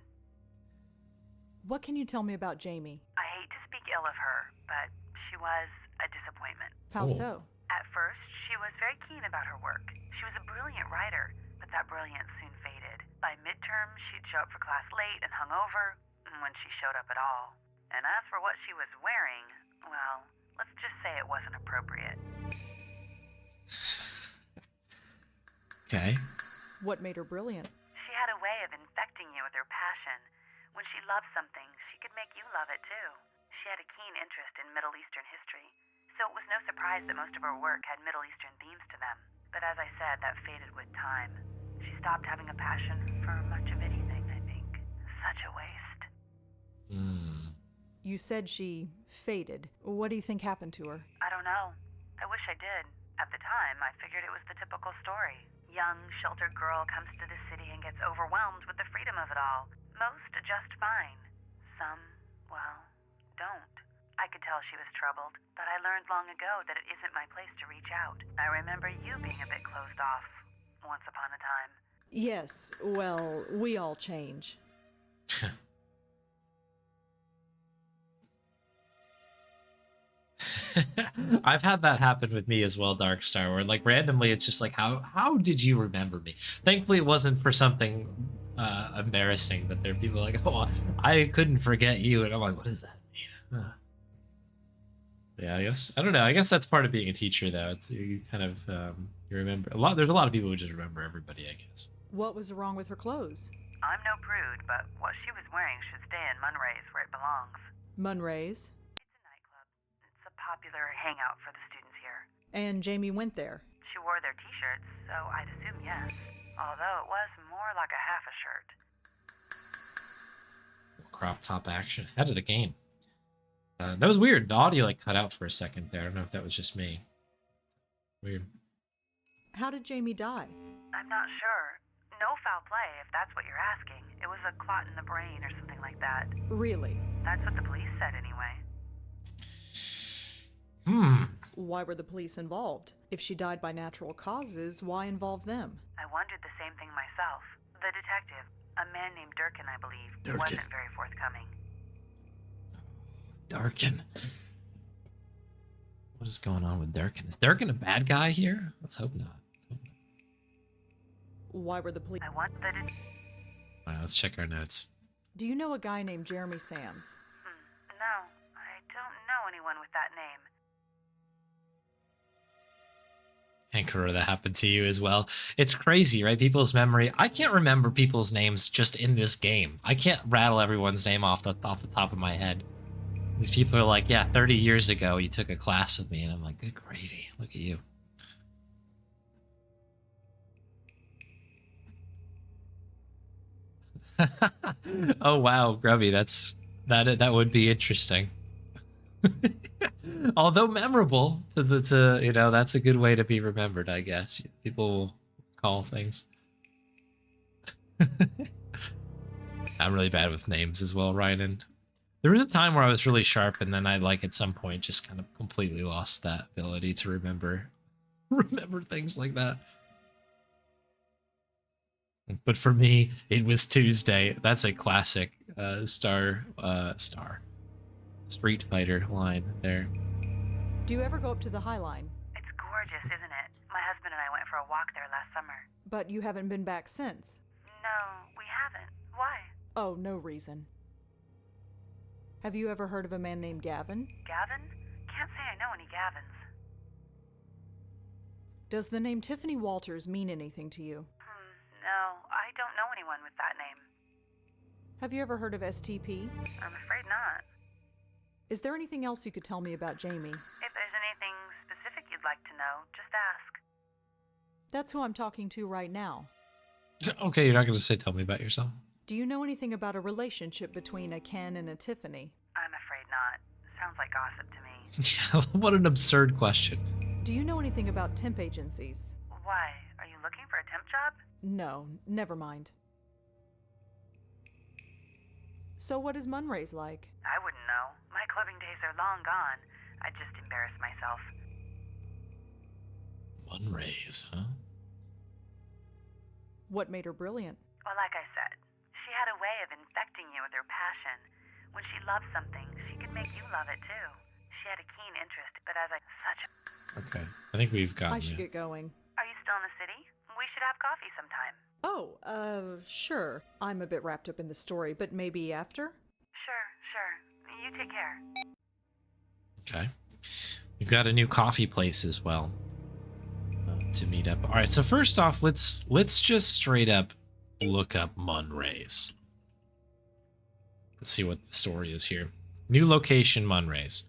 What can you tell me about Jamie? I hate to speak ill of her, but she was a disappointment. How Oh. so? At first, she was very keen about her work. She was a brilliant writer, but that brilliance soon faded. By midterm, she'd show up for class late and hungover, when she showed up at all. And as for what she was wearing, well, let's just say it wasn't appropriate. Okay. What made her brilliant? She had a way of infecting you with her passion. When she loved something, she could make you love it too. She had a keen interest in Middle Eastern history, so it was no surprise that most of her work had Middle Eastern themes to them. But as I said, that faded with time. She stopped having a passion for much of anything, I think. Such a waste. You said she faded. What do you think happened to her? I don't know. I wish I did. At the time, I figured it was the typical story. Young, sheltered girl comes to the city and gets overwhelmed with the freedom of it all. Most adjust fine. Some, well, don't. I could tell she was troubled, but I learned long ago that it isn't my place to reach out. I remember you being a bit closed off, once upon a time. Yes, well, we all change. I've had that happen with me as well, Darkstar, where like randomly it's just like, how did you remember me? Thankfully it wasn't for something embarrassing, but there are people like, oh, I couldn't forget you, and I'm like, what does that mean? Yeah, I guess I don't know. I guess that's part of being a teacher, though. It's you kind of you remember a lot. There's a lot of people who just remember everybody, I guess. What was wrong with her clothes? I'm no prude, but what she was wearing should stay in Munray's where it belongs. Munray's? It's a nightclub. It's a popular hangout for the students here. And Jamie went there. She wore their t-shirts, so I'd assume yes. Although it was more like a half a shirt. Crop top action ahead of the game. That was weird. The audio like cut out for a second there. I don't know if that was just me. Weird. How did Jamie die? I'm not sure. No foul play, if that's what you're asking. It was a clot in the brain or something like that. Really? That's what the police said anyway. Why were the police involved? If she died by natural causes, why involve them? I wondered the same thing myself. The detective, a man named Durkin, I believe, Durkin. wasn't very forthcoming. Durkin. What is going on with Durkin? Is Durkin a bad guy here? Let's hope not. Why were the police? I want the All right, let's check our notes. Do you know a guy named Jeremy Sams? No, I don't know anyone with that name. Ankara, that happened to you as well. It's crazy, right? People's memory. I can't remember people's names just in this game. I can't rattle everyone's name off the top of my head. These people are like, yeah, 30 years ago you took a class with me, and I'm like, good gravy. Look at you. Oh wow, Grubby, that would be interesting. Although memorable to you know, that's a good way to be remembered, I guess. People will call things. I'm really bad with names as well, Ryan. And there was a time where I was really sharp, and then I like at some point just kind of completely lost that ability to remember things like that. But for me, it was Tuesday. That's a classic Street Fighter line there. Do you ever go up to the High Line? It's gorgeous, isn't it? My husband and I went for a walk there last summer. But you haven't been back since. No, we haven't. Why? Oh, no reason. Have you ever heard of a man named Gavin? Gavin? Can't say I know any Gavins. Does the name Tiffany Walters mean anything to you? No, I don't know anyone with that name. Have you ever heard of STP? I'm afraid not. Is there anything else you could tell me about Jamie? If there's anything specific you'd like to know, just ask. That's who I'm talking to right now. Okay, you're not going to say tell me about yourself. Do you know anything about a relationship between a Ken and a Tiffany? I'm afraid not. Sounds like gossip to me. Yeah, what an absurd question. Do you know anything about temp agencies? Why? Are you looking for a temp job? No, never mind. So what is Munray's like? I wouldn't know. My clubbing days are long gone. I'd just embarrass myself. Munray's, huh? What made her brilliant? Well, like I said, she had a way of infecting you with her passion. When she loved something, she could make you love it too. She had a keen interest, but as I such a... Okay. I think we've gotten I should you. get going. Are you still in the city? We should have coffee sometime. Oh, sure. I'm a bit wrapped up in the story, but maybe after? Sure. You take care. Okay. We've got a new coffee place as well to meet up. All right. So first off, let's just straight up look up Munrays. Let's see what the story is here. New location, Munrays.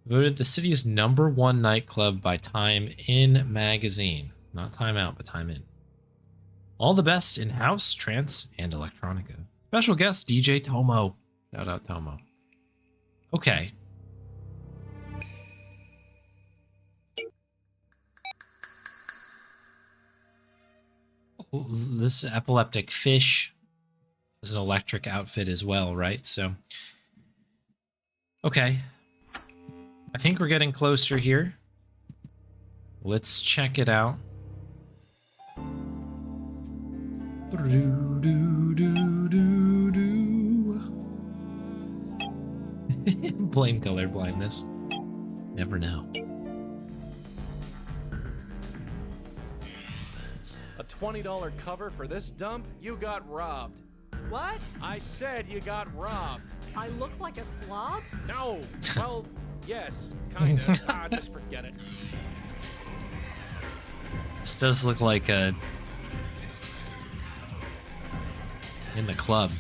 Voted the city's #1 nightclub by Time In magazine. Not Time Out, but Time In. All the best in house, trance, and electronica. Special guest, DJ Tomo. Shout out Tomo. Okay. This epileptic fish is an electric outfit as well, right? So, okay. I think we're getting closer here. Let's check it out. Blame color blindness. Never know. A $20 cover for this dump? You got robbed. What? I said you got robbed. I look like a slob? No. Well, yes, kinda. Just forget it. This does look like a... in the club.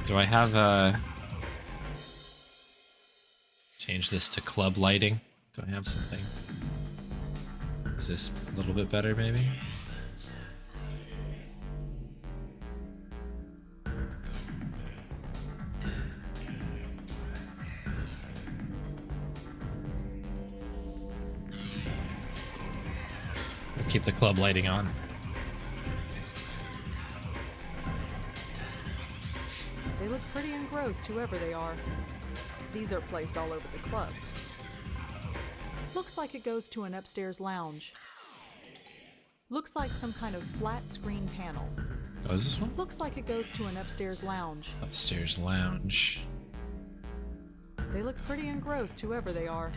Do I have change this to club lighting? Do I have something? Is this a little bit better, maybe? We'll keep the club lighting on. They look pretty engrossed, whoever they are. These are placed all over the club. Looks like it goes to an upstairs lounge. Looks like some kind of flat screen panel. Oh, is this one? Looks like it goes to an upstairs lounge. Upstairs lounge. They look pretty engrossed, whoever they are.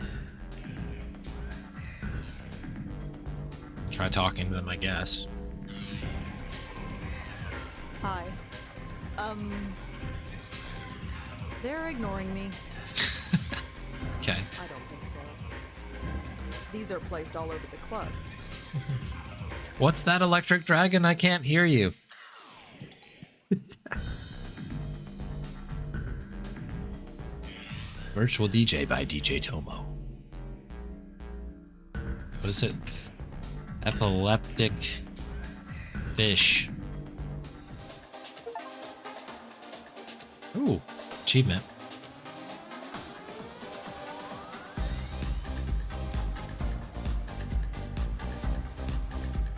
Try talking to them, I guess. Hi. They're ignoring me. Okay. I don't think so. These are placed all over the club. What's that, Electric Dragon? I can't hear you. Virtual DJ by DJ Tomo. What is it? Epileptic fish. Ooh, achievement.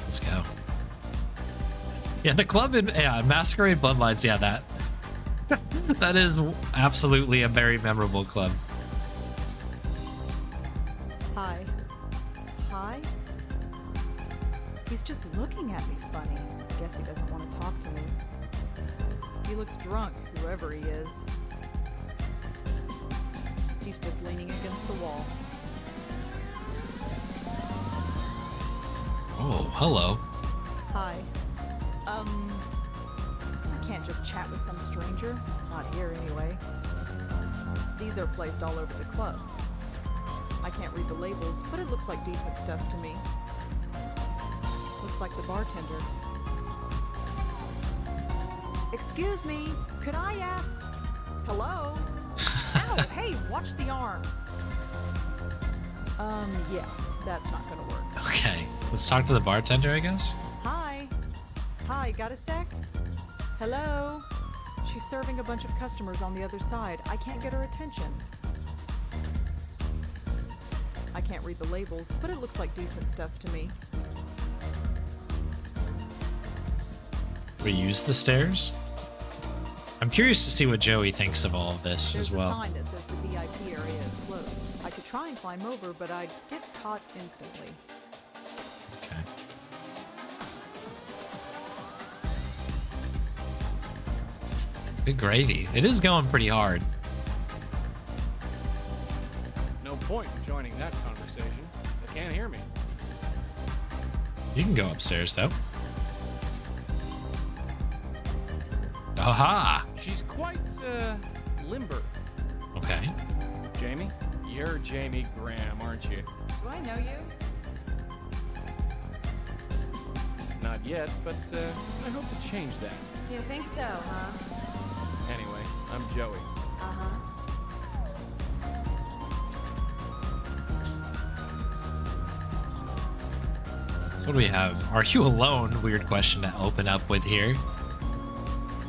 Let's go. Yeah, the club in Masquerade Bloodlines. Yeah, that that is absolutely a very memorable club. Hi. Hi? He's just looking at me funny. Guess he doesn't want to talk to me. He looks drunk, whoever he is. He's just leaning against the wall. Oh, hello. Hi. I can't just chat with some stranger. Not here, anyway. These are placed all over the club. I can't read the labels, but it looks like decent stuff to me. Looks like the bartender. Excuse me, could I ask? Hello? Ow, hey, watch the arm. Yeah, that's not gonna work. Okay, let's talk to the bartender, I guess. Hi. Hi, got a sec? Hello? She's serving a bunch of customers on the other side. I can't get her attention. I can't read the labels, but it looks like decent stuff to me. We use the stairs? I'm curious to see what Joey thinks of all of this There's as well. a sign that says the VIP area is closed. I could try and climb over, but I'd get caught instantly. Okay. Good gravy. It is going pretty hard. No point in joining that conversation. They can't hear me. You can go upstairs, though. Aha! She's quite, limber. Okay. Jamie? You're Jamie Graham, aren't you? Do I know you? Not yet, but, I hope to change that. You think so, huh? Anyway, I'm Joey. Uh-huh. So what do we have? Are you alone? Weird question to open up with here.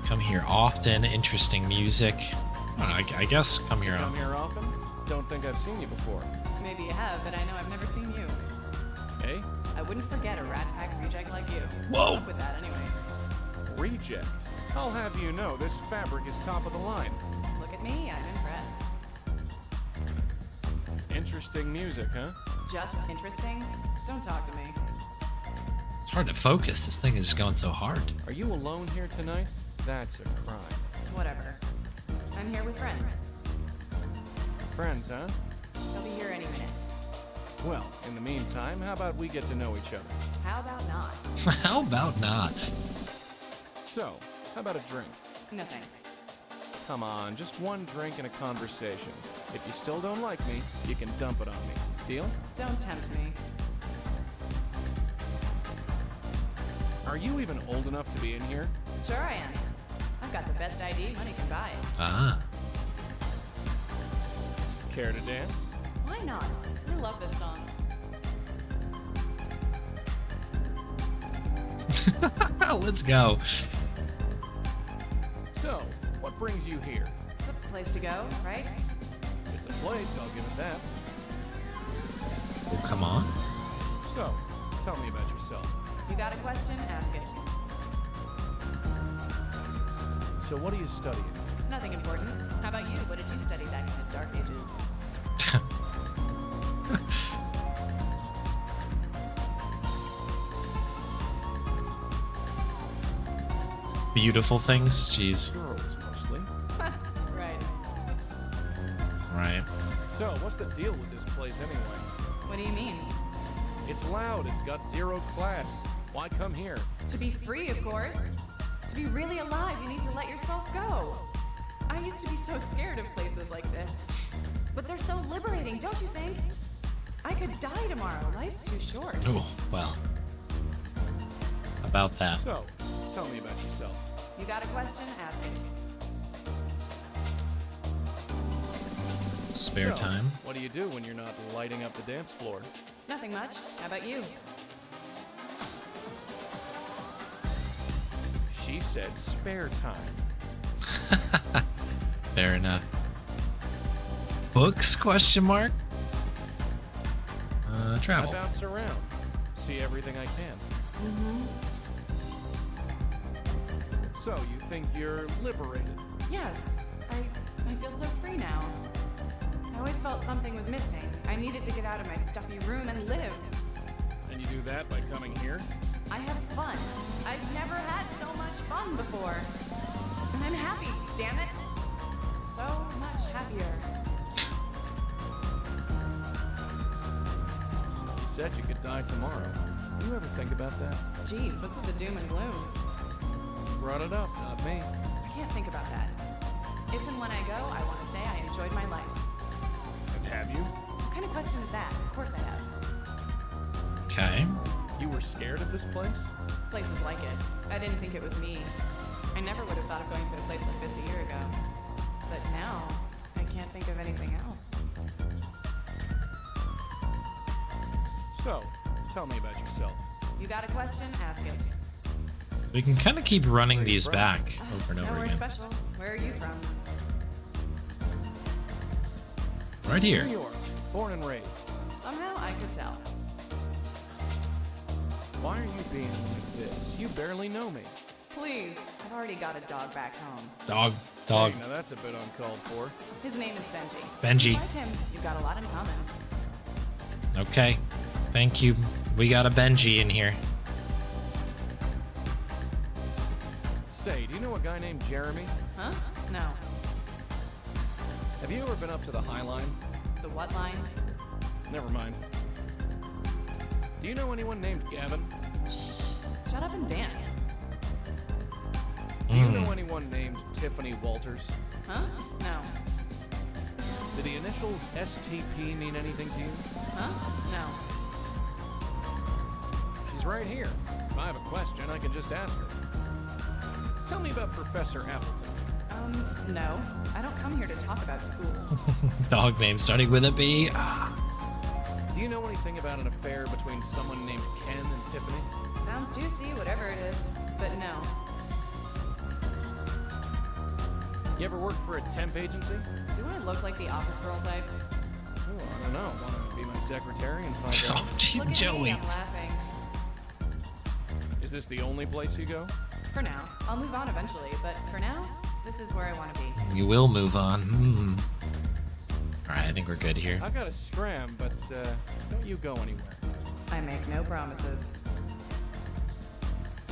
Come here often. Interesting music. I don't know, I guess come here Come often. here often? Don't think I've seen you before. Maybe you have, but I know I've never seen you. Hey? I wouldn't forget a Rat Pack reject like you. Whoa. Up with that anyway. Reject. I'll have you know this fabric is top of the line. Look at me, I'm impressed. Interesting music, huh? Just interesting? Don't talk to me. It's hard to focus. This thing is just going so hard. Are you alone here tonight? That's a crime. Whatever. I'm here with friends. Friends, huh? They'll be here any minute. Well, in the meantime, how about we get to know each other? How about not? How about not? So, how about a drink? No thanks. Come on, just one drink and a conversation. If you still don't like me, you can dump it on me. Deal? Don't tempt me. Are you even old enough to be in here? Sure I am. I've got the best ID money can buy. Ah. Care to dance? Why not? I love this song. Let's go. So, what brings you here? It's a place to go, right? It's a place, I'll give it that. Oh, come on. So, tell me about yourself. You got a question? Ask it. So, what are you studying? Nothing important. How about you? What did you study back in the Dark Ages? Beautiful things? Jeez. Girls, mostly. Right. Right. So, what's the deal with this place anyway? What do you mean? It's loud, it's got zero class. Why come here? To be free, of course. To be really alive, you need to let yourself go. I used to be so scared of places like this. But they're so liberating, don't you think? I could die tomorrow. Life's too short. Oh, well. About that. So, tell me about yourself. You got a question? Ask it. Spare So, time. What do you do when you're not lighting up the dance floor? Nothing much. How about you? She said spare time. Fair enough. Books? Question mark. I Travel. bounce around, see everything I can. So, you think you're liberated? Yes. I feel so free now. I always felt something was missing. I needed to get out of my stuffy room and live. And you do that by coming here? I have fun. I've never had so much fun before. And I'm happy, damn it. So much happier. You said you could die tomorrow. Do you ever think about that? Geez, what's with the doom and gloom? You brought it up, not me. I can't think about that. If and when I go, I want to say I enjoyed my life. And have you? What kind of question is that? Of course I have. Okay. You were scared of this place? Places like it. I didn't think it was me. I never would have thought of going to a place like this a year ago. But now, I can't think of anything else. So, tell me about yourself. You got a question? Ask it. We can kind of keep running these back over and over Nowhere again. special. Where are you from? Right here. New York, born and raised. Somehow I could tell. Why are you being like this? You barely know me. Please, I've already got a dog back home. Dog. Hey, now that's a bit uncalled for. His name is Benji. Benji. Like him, you've got a lot in common. Okay. Thank you. We got a Benji in here. Say, do you know a guy named Jeremy? Huh? No. Have you ever been up to the High Line? The what line? Never mind. Do you know anyone named Gavin? Shut up and dance. Do you know anyone named Tiffany Walters? Huh? No. Do the initials STP mean anything to you? Huh? No. She's right here. If I have a question, I can just ask her. Tell me about Professor Appleton. No. I don't come here to talk about school. Dog name starting with a B. Do you know anything about an affair between someone named Ken and Tiffany? Sounds juicy, whatever it is. But no. You ever worked for a temp agency? Do I look like the office girl type? Oh, I don't know. Want to be my secretary and find out? Oh, gee, Look at me, Joey. I'm laughing. Is this the only place you go? For now. I'll move on eventually, but for now, this is where I want to be. You will move on. Alright, I think we're good here. I've got a scram, but don't you go anywhere. I make no promises.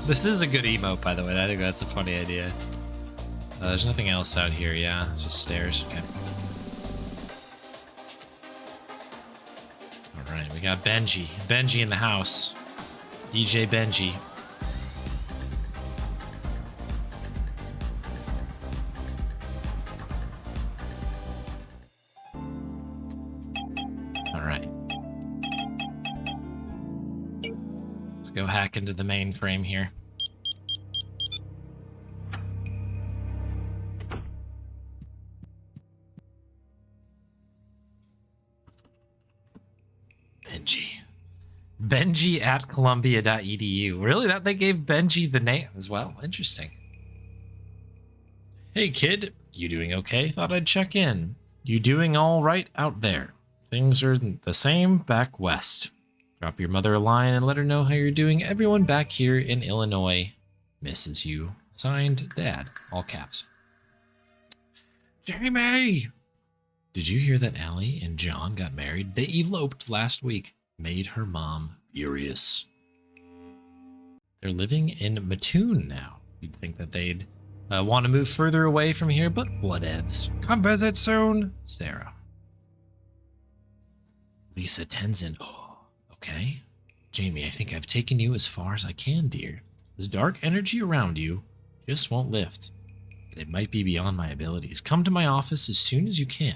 This is a good emote, by the way. I think that's a funny idea. There's nothing else out here, yeah? It's just stairs. Okay. Alright, we got Benji. Benji in the house. DJ Benji. Alright. Let's go hack into the mainframe here. Benji at Columbia.edu. Really? That they gave Benji the name as well? Interesting. Hey kid, you doing okay? Thought I'd check in. You doing all right out there? Things are the same back west. Drop your mother a line and let her know how you're doing. Everyone back here in Illinois misses you. Signed, Dad. All caps. Jamie! Did you hear that Allie and John got married? They eloped last week. Made her mom furious. They're living in Mattoon now. You'd think that they'd want to move further away from here, but whatevs. Come visit soon, Sarah. Lisa Tenzin. Oh, okay. Jamie, I think I've taken you as far as I can, dear. This dark energy around you just won't lift. And it might be beyond my abilities. Come to my office as soon as you can.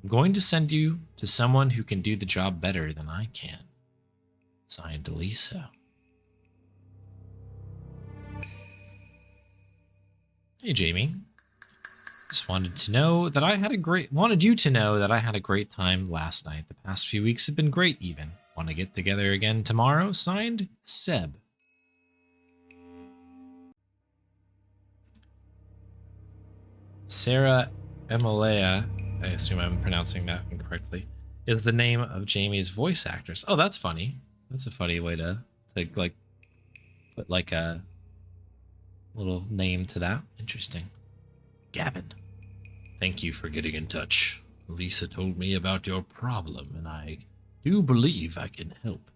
I'm going to send you to someone who can do the job better than I can. Signed, Lisa. Hey, Jamie. Just wanted you to know that I had a great time last night. The past few weeks have been great, even. Want to get together again tomorrow? Signed, Seb. Sarah Emalea, I assume I'm pronouncing that incorrectly, is the name of Jamie's voice actress. Oh, that's funny. That's a funny way to like put like a little name to that. Interesting. Gavin, thank you for getting in touch. Lisa told me about your problem, and I do believe I can help.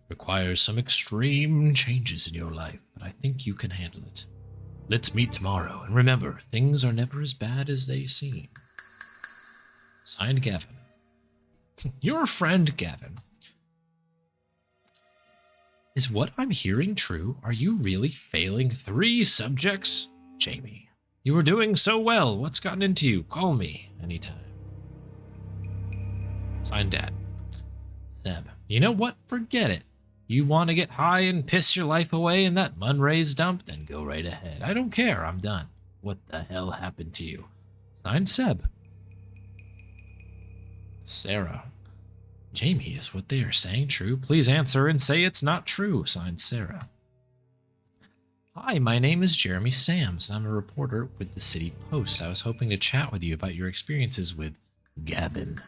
Requires some extreme changes in your life, but I think you can handle it. Let's meet tomorrow, and remember, things are never as bad as they seem. Signed, Gavin. Your friend, Gavin. Is what I'm hearing true? Are you really failing 3 subjects? Jamie, you were doing so well. What's gotten into you? Call me anytime. Signed, Dad. Seb, you know what? Forget it. You want to get high and piss your life away in that Munray's dump? Then go right ahead. I don't care. I'm done. What the hell happened to you? Signed, Seb. Sarah. Jamie, is what they are saying true? Please answer and say it's not true. Signed, Sarah. Hi, my name is Jeremy Sams. I'm a reporter with the City Post. I was hoping to chat with you about your experiences with Gavin.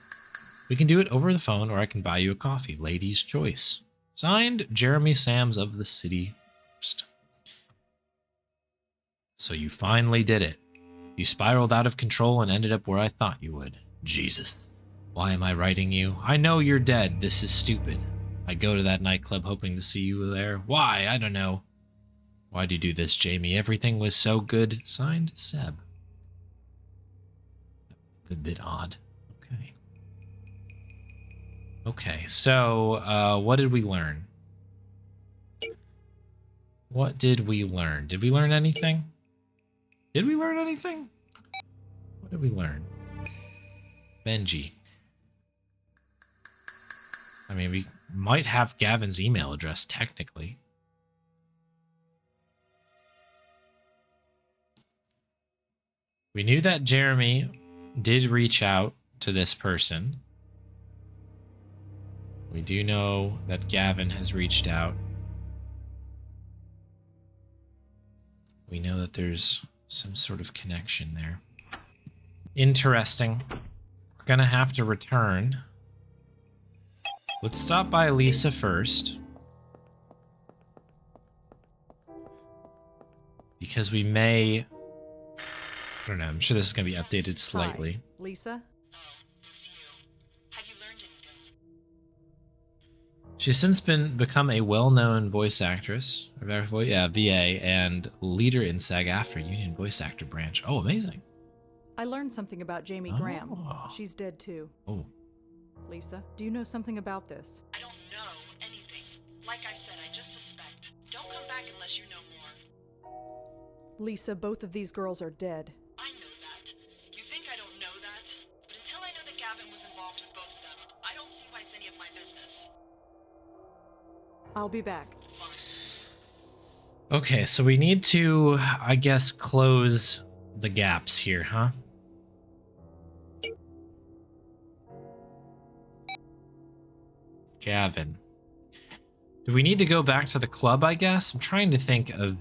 We can do it over the phone, or I can buy you a coffee. Ladies' choice. Signed, Jeremy Sams of the City Post. So you finally did it. You spiraled out of control and ended up where I thought you would. Jesus. Why am I writing you? I know you're dead. This is stupid. I go to that nightclub hoping to see you there. Why? I don't know. Why'd you do this, Jamie? Everything was so good. Signed, Seb. A bit odd. Okay. Okay, so what did we learn? What did we learn? Did we learn anything? Did we learn anything? What did we learn? Benji. I mean, we might have Gavin's email address, technically. We knew that Jeremy did reach out to this person. We do know that Gavin has reached out. We know that there's some sort of connection there. Interesting. We're gonna have to return. Let's stop by Lisa first. Because we may... I don't know, I'm sure this is going to be updated slightly. Hi, Lisa? Oh, it's you. Have you learned anything? She's since become a well-known voice actress, VA, and leader in SAG-AFTRA Union Voice Actor Branch. Oh, amazing. I learned something about Jamie Graham. Oh. She's dead too. Oh, Lisa, do you know something about this? I don't know anything. Like I said, I just suspect. Don't come back unless you know more. Lisa, both of these girls are dead. I know that. You think I don't know that? But until I know that Gavin was involved with both of them, I don't see why it's any of my business. I'll be back. Fine. okay, so we need to, I guess, close the gaps here, huh? Gavin. Do we need to go back to the club, I guess? I'm trying to think of...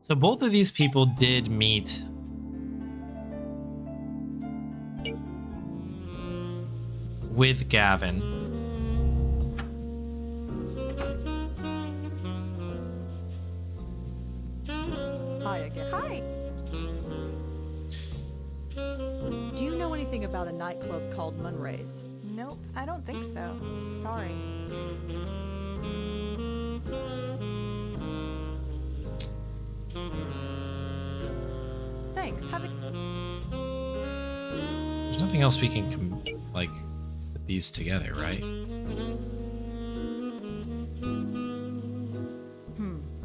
So both of these people did meet... with Gavin. Hi again. Hi! Do you know anything about a nightclub called Munray's? Nope, I don't think so. Sorry. Thanks. There's nothing else we can, like, put these together, right?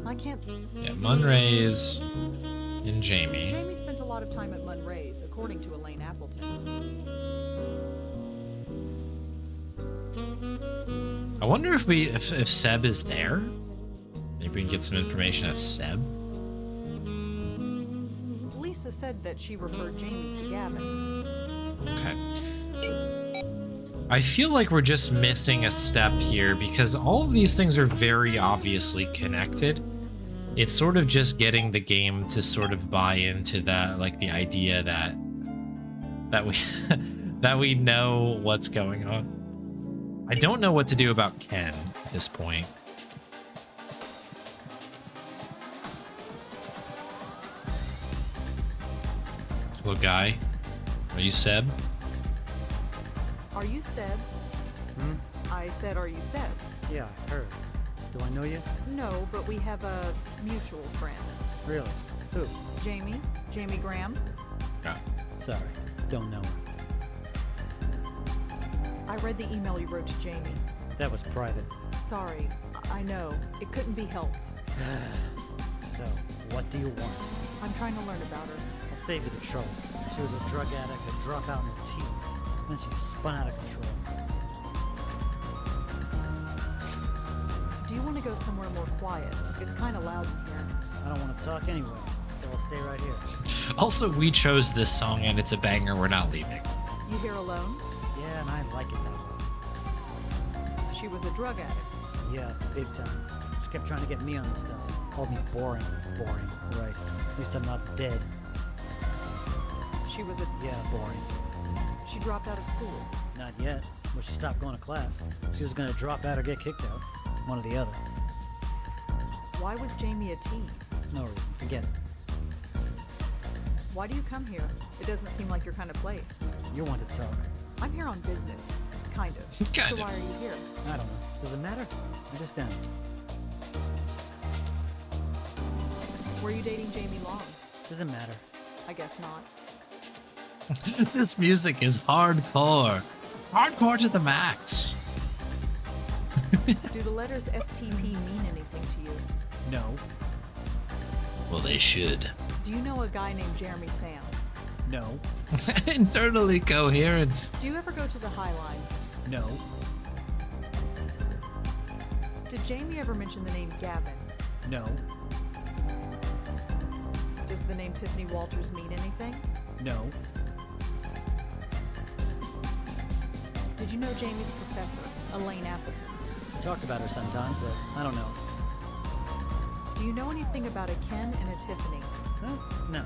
I can't... Yeah, Munray's and Jamie. Jamie spent a lot of time at Munray's, according to Elaine Appleton. I wonder if Seb is there. Maybe we can get some information at Seb. Lisa said that she referred Jamie to Gavin. Okay. I feel like we're just missing a step here because all of these things are very obviously connected. It's sort of just getting the game to sort of buy into that, like the idea that we that we know what's going on. I don't know what to do about Ken at this point. Hello, guy. Are you Seb? Are you Seb? I said, are you Seb? Yeah, I heard. Do I know you? No, but we have a mutual friend. Really? Who? Jamie? Jamie Graham? Yeah. Sorry, don't know her. I read the email you wrote to Jamie. That was private. Sorry, I know. It couldn't be helped. So, what do you want? I'm trying to learn about her. I'll save you the trouble. She was a drug addict, a dropout in her teens. Then she spun out of control. Do you want to go somewhere more quiet? It's kind of loud in here. I don't want to talk anyway, so I'll stay right here. Also, we chose this song and it's a banger. We're not leaving. You here alone? Yeah, and I like it that way. She was a drug addict. Yeah, big time. She kept trying to get me on this stuff. Called me boring. Boring, right. At least I'm not dead. She was a... Yeah, boring. She dropped out of school. Not yet. But she stopped going to class. She was gonna drop out or get kicked out. One or the other. Why was Jamie a teen? No reason. Forget it. Why do you come here? It doesn't seem like your kind of place. You want to talk. I'm here on business. Kind of. Kind So of. why are you here? I don't know. Does it matter? I just am. Were you dating Jamie Long? Doesn't matter. I guess not. This music is hardcore. Hardcore to the max. Do the letters STP mean anything to you? No. Well, they should. Do you know a guy named Jeremy Sands? No. Internally coherent. Do you ever go to the High Line? No. Did Jamie ever mention the name Gavin? No. Does the name Tiffany Walters mean anything? No. Did you know Jamie's professor, Elaine Appleton? We talk about her sometimes, but I don't know. Do you know anything about a Ken and a Tiffany? Huh? No.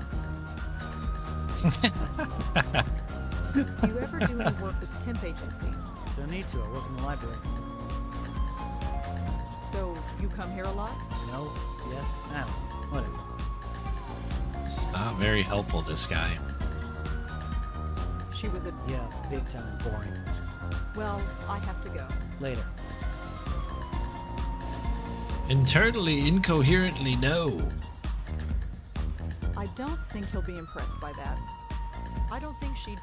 Do you ever do any work with temp agencies? Don't need to. I work in the library. So, you come here a lot? No. Yes. I don't know. Whatever. It's not very helpful, this guy. She was a... Yeah, big time boring. Well, I have to go. Later. Internally, incoherently, no. I don't think he'll be impressed by that. I don't think she'd...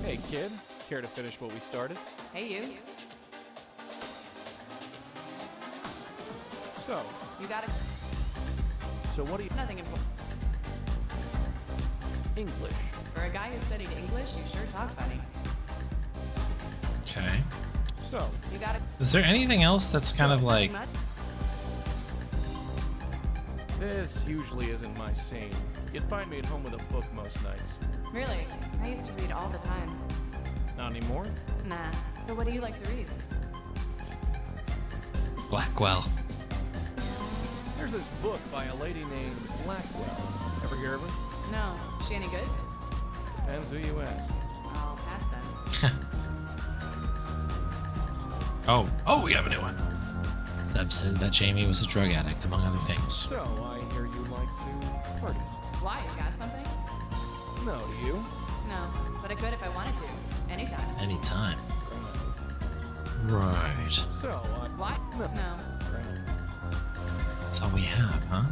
Hey, kid. Care to finish what we started? Hey, you. So, You got it. so what do you... Nothing important. English. For a guy who studied English, you sure talk funny. Okay. So, You got it. Is there anything else that's kind of like... Much? this usually isn't my scene. You'd find me at home with a book most nights. Really? I used to read all the time. Not anymore? Nah. So what do you like to read? Blackwell? There's this book by a lady named Blackwell. Ever hear of her? No. She any good? Depends who you ask. I'll pass then. Oh, we have a new one. Zeb says that Jamie was a drug addict, among other things. So, I hear you like to party. Why? You got something? No, do you? No. But I could if I wanted to. Anytime. Anytime. Right. So, Why? No. That's all we have, huh?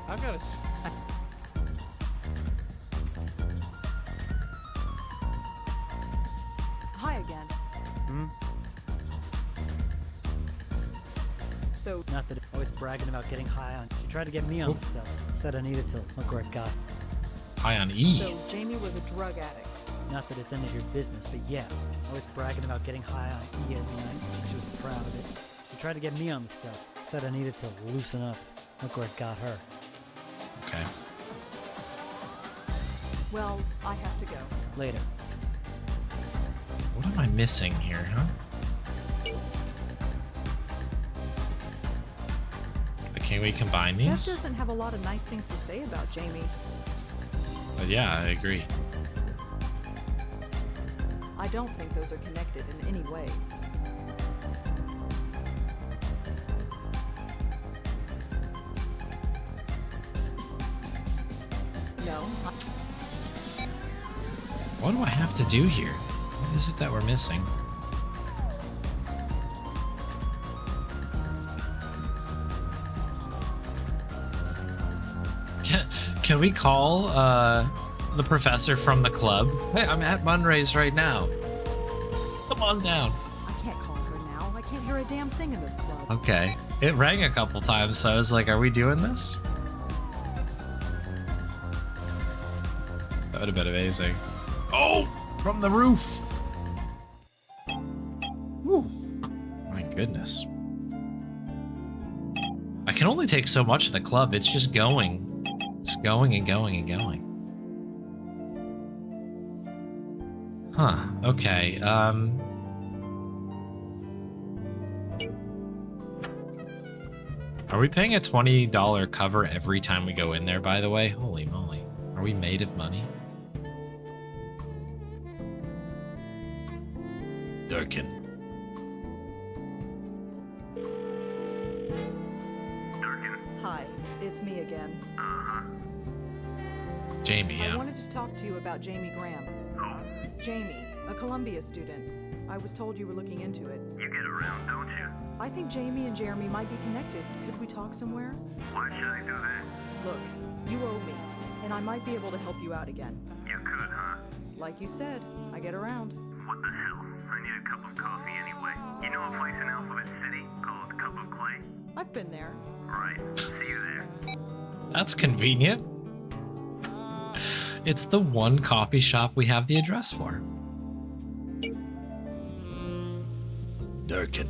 I've got a... Hi again. So, Not that always bragging about getting high on. She tried to get me on the stuff. Said I needed to. Look where it got. High on E. so Jamie was a drug addict. Not that it's any of your business, but yeah. Always bragging about getting high on E every night. She was proud of it. She tried to get me on the stuff. Said I needed to loosen up. Look where it got her. Okay. Well, I have to go. Later. What am I missing here, huh? Can we combine Seth these? doesn't have a lot of nice things to say about Jamie. Yeah, I agree. I don't think those are connected in any way. No. What do I have to do here? What is it that we're missing? Can we call the professor from the club? Hey, I'm at Munray's right now. Come on down. I can't call her now. I can't hear a damn thing in this club. Okay. It rang a couple times, so I was like, are we doing this? That would have been amazing. Oh, from the roof. Whew. My goodness. I can only take so much of the club. It's just going. It's going and going and going. Huh. Okay. Are we paying a $20 cover every time we go in there, by the way? Holy moly. Are we made of money? Durkin. it's me again. Jamie, I yeah. wanted to talk to you about Jamie Graham. Jamie, a Columbia student. I was told you were looking into it. You get around, don't you? I think Jamie and Jeremy might be connected. Could we talk somewhere? Why should I do that? Look, you owe me, and I might be able to help you out again. You could, huh? Like you said, I get around. What the hell? I need a cup of coffee anyway. You know a place in Alphabet City called Cup of Clay? I've been there. Right. See you there. That's convenient. It's the one coffee shop we have the address for. Durkin.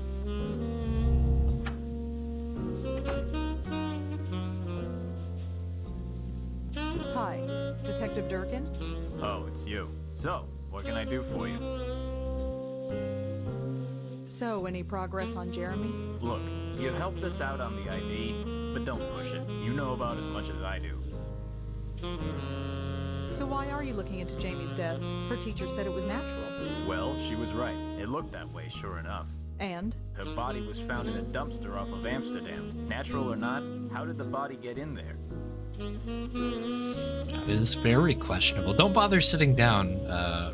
Hi, Detective Durkin? Oh, it's you. So, what can I do for you? So, any progress on Jeremy? Look, you helped us out on the ID, but don't push it. You know about as much as I do. So why are you looking into Jamie's death? Her teacher said it was natural. Well, she was right. It looked that way, sure enough. And? Her body was found in a dumpster off of Amsterdam. Natural or not, how did the body get in there? That is very questionable. Don't bother sitting down,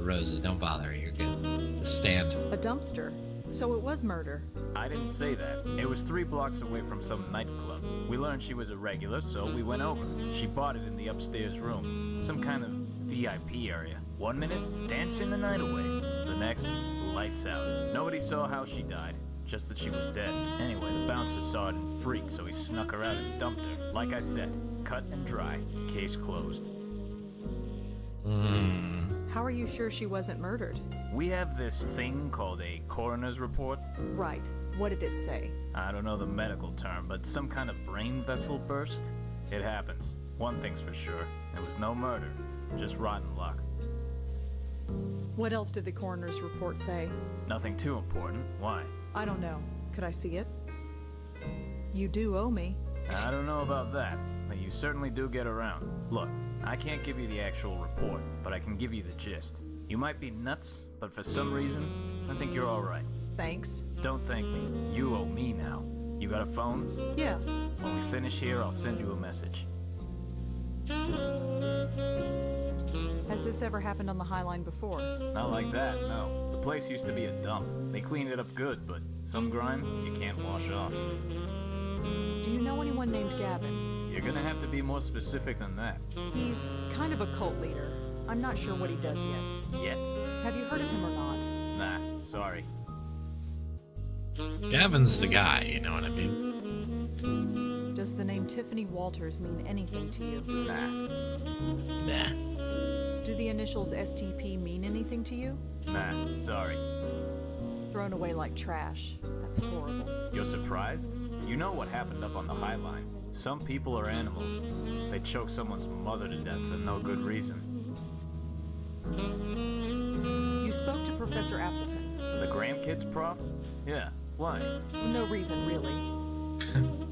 Rosa. Don't bother. You're good. Just stand. A dumpster. So it was murder. I didn't say that. It was 3 blocks away from some nightclub. We learned she was a regular, so we went over. She bought it in the upstairs room. Some kind of VIP area. 1 minute, dancing the night away. The next, lights out. Nobody saw how she died. Just that she was dead. Anyway, the bouncer saw it and freaked, so he snuck her out and dumped her. Like I said, cut and dry. Case closed. How are you sure she wasn't murdered? We have this thing called a coroner's report. Right. What did it say? I don't know the medical term, but some kind of brain vessel burst? It happens. One thing's for sure. There was no murder. Just rotten luck. What else did the coroner's report say? Nothing too important. Why? I don't know. Could I see it? You do owe me. I don't know about that, but you certainly do get around. Look, I can't give you the actual report, but I can give you the gist. You might be nuts, but for some reason, I think you're alright. Thanks. Don't thank me. You owe me now. You got a phone? Yeah. When we finish here, I'll send you a message. Has this ever happened on the High Line before? Not like that, no. The place used to be a dump. They cleaned it up good, but some grime you can't wash off. Do you know anyone named Gavin? You're gonna have to be more specific than that. He's kind of a cult leader. I'm not sure what he does yet. Yet? Have you heard of him or not? Nah, sorry. Gavin's the guy, you know what I mean? Does the name Tiffany Walters mean anything to you? Nah. Nah. Do the initials STP mean anything to you? Nah, sorry. Thrown away like trash. That's horrible. You're surprised? You know what happened up on the High Line. Some people are animals. They choke someone's mother to death for no good reason. You spoke to Professor Appleton. The Graham Kids prof? Yeah, why? No reason, really.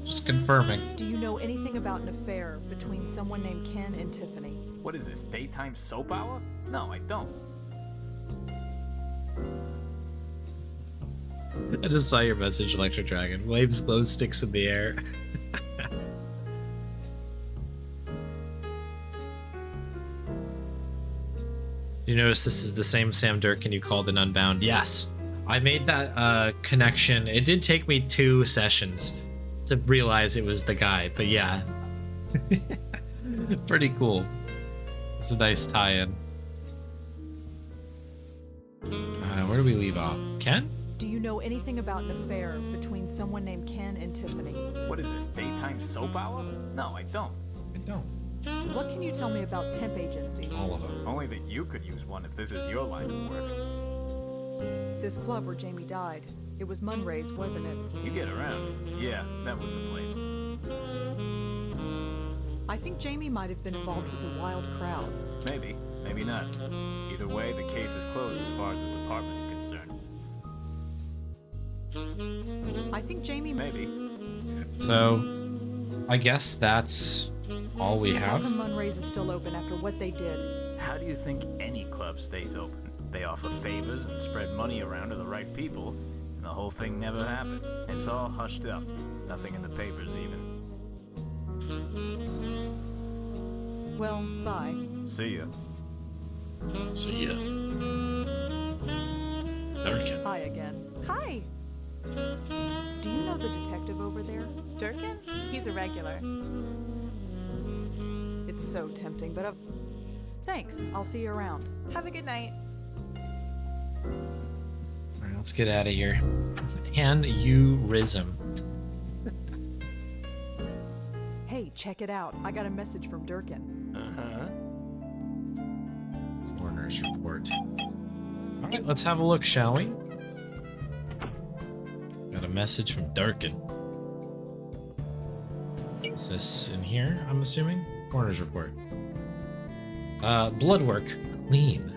Just confirming. Do you know anything about an affair between someone named Ken and Tiffany? What is this, daytime soap hour? No, I don't. I just saw your message, Electro Dragon. Waves, glow sticks in the air. You notice this is the same Sam Durkin you called in Unbound? Yes. I made that connection. It did take me 2 sessions to realize it was the guy, but yeah. Pretty cool. It's a nice tie-in. Where do we leave off? Ken? Do you know anything about an affair between someone named Ken and Tiffany? What is this, daytime soap hour? No, I don't. I don't. What can you tell me about temp agencies? All of them. Only that you could use one if this is your line of work. This club where Jamie died. It was Munray's, wasn't it? You get around. Yeah, that was the place. I think Jamie might have been involved with a wild crowd. Maybe, maybe not. Either way, the case is closed as far as the department's concerned. I think Jamie... Maybe. So, I guess that's all we How have. come Munray's is still open after what they did? How do you think any club stays open? They offer favors and spread money around to the right people, and the whole thing never happened. It's all hushed up. Nothing in the papers even. Well, bye. See ya. See ya. Durkin. Hi again. Hi! Do you know the detective over there? Durkin? He's a regular. It's so tempting, but thanks. I'll see you around. Have a good night. All right, let's get out of here. Aneurysm. Hey, check it out. I got a message from Durkin. Uh-huh. Coroner's report. All right, let's have a look, shall we? Got a message from Durkin. Is this in here, I'm assuming? Coroner's report. Blood work. Clean.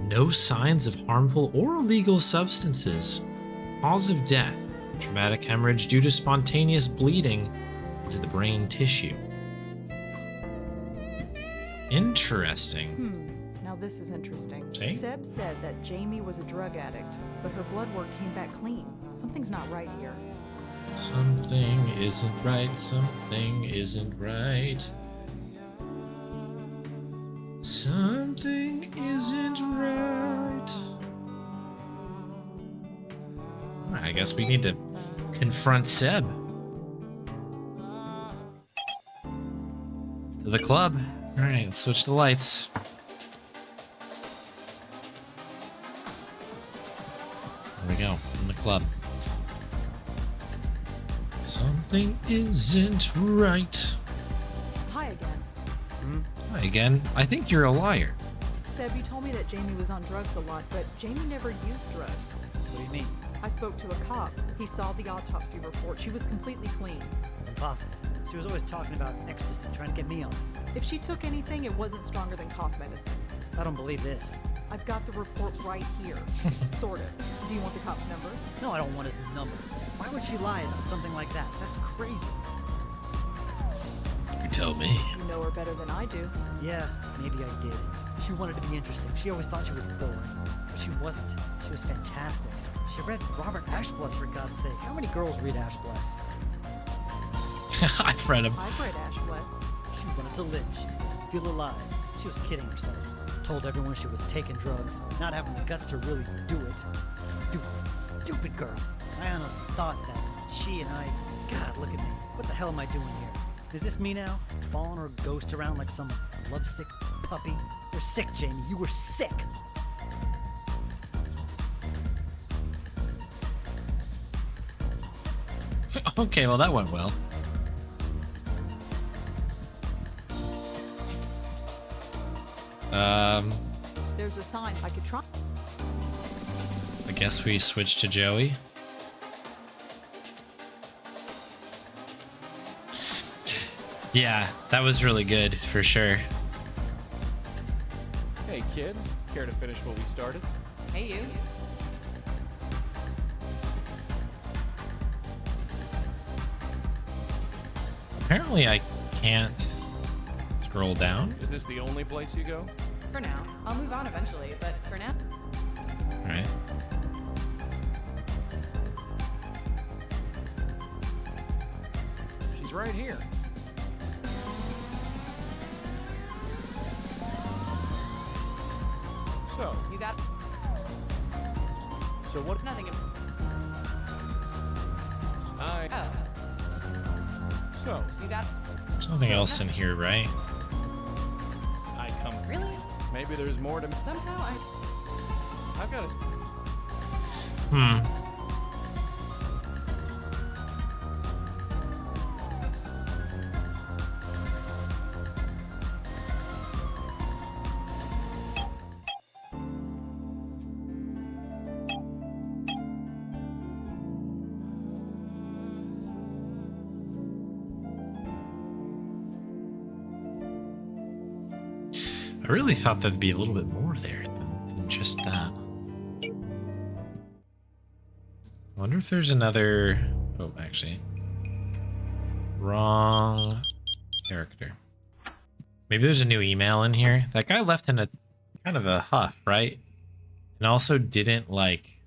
No signs of harmful or illegal substances. Cause of death. Traumatic hemorrhage due to spontaneous bleeding into the brain tissue. Interesting. Now this is interesting. See? Seb said that Jamie was a drug addict, but her blood work came back clean. Something's not right here. Something isn't right. Something isn't right. Something isn't right. I guess we need to confront Seb. To the club. All right, let's switch the lights. There we go, in the club. Something isn't right. Hi again. Hi again. I think you're a liar. Seb, you told me that Jamie was on drugs a lot, but Jamie never used drugs. What do you mean? I spoke to a cop. He saw the autopsy report. She was completely clean. It's impossible. She was always talking about ecstasy, trying to get me on it. If she took anything, it wasn't stronger than cough medicine. I don't believe this. I've got the report right here. Sort of. Do you want the cop's number? No, I don't want his number. Why would she lie about something like that? That's crazy. You tell me. You know her better than I do. Yeah, maybe I did. She wanted to be interesting. She always thought she was boring. But she wasn't. She was fantastic. She read Robert Ashbless, for God's sake. How many girls read Ashbless? I've read him. I've read Ashbless. She wanted to live, she said. Feel alive. She was kidding herself. Told everyone she was taking drugs, not having the guts to really do it. Stupid girl. I honestly thought that she and I... God, look at me. What the hell am I doing here? Is this me now? Following her ghost around like some lovesick puppy? You're sick, Jamie. You were sick. Okay, well that went well. There's a sign I could try. I guess we switch to Joey. Yeah, that was really good for sure. Hey, kid. Care to finish what we started? Hey, you. Apparently I can't scroll down. Is this the only place you go? For now. I'll move on eventually, but for now. All right. She's right here. So, You got so what? nothing. I. Oh, So, you got There's nothing else in here, right? I come. really? Maybe there's more to. Somehow I've got to. Hmm. I really thought there'd be a little bit more there than just that. I wonder if there's another... Oh, actually. Wrong character. Maybe there's a new email in here. That guy left in a kind of a huff, right? And also didn't, like,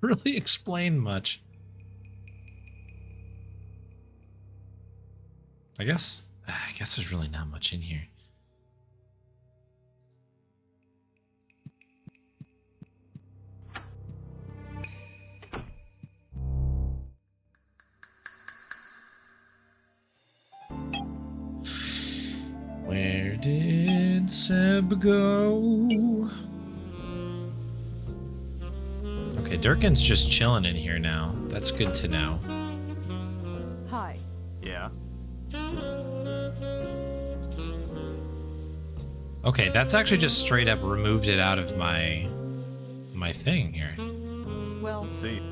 really explain much. I guess there's really not much in here. Where did Seb go? Okay, Durkin's just chilling in here now. That's good to know. Hi. Yeah. Okay, that's actually just straight up removed it out of my thing here. Well, See.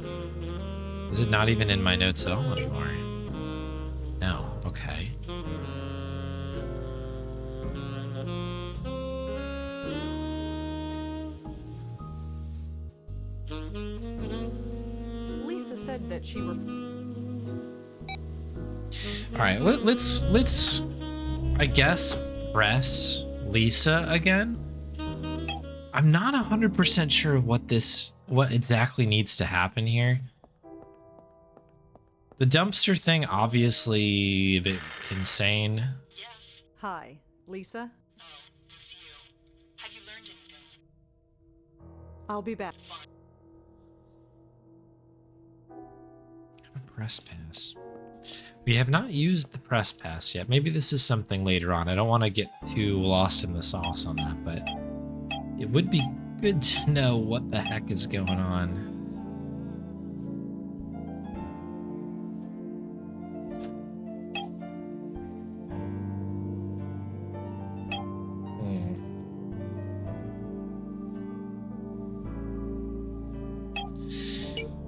Is it not even in my notes at all anymore? No. Okay. Lisa said that she were. All right, let's I guess press Lisa again. I'm not 100% sure what exactly needs to happen here. The dumpster thing obviously a bit insane. Yes. Hi, Lisa. Oh, it's you. Have you learned anything? I'll be back. A press pass. We have not used the press pass yet. Maybe this is something later on. I don't want to get too lost in the sauce on that, but it would be good to know what the heck is going on.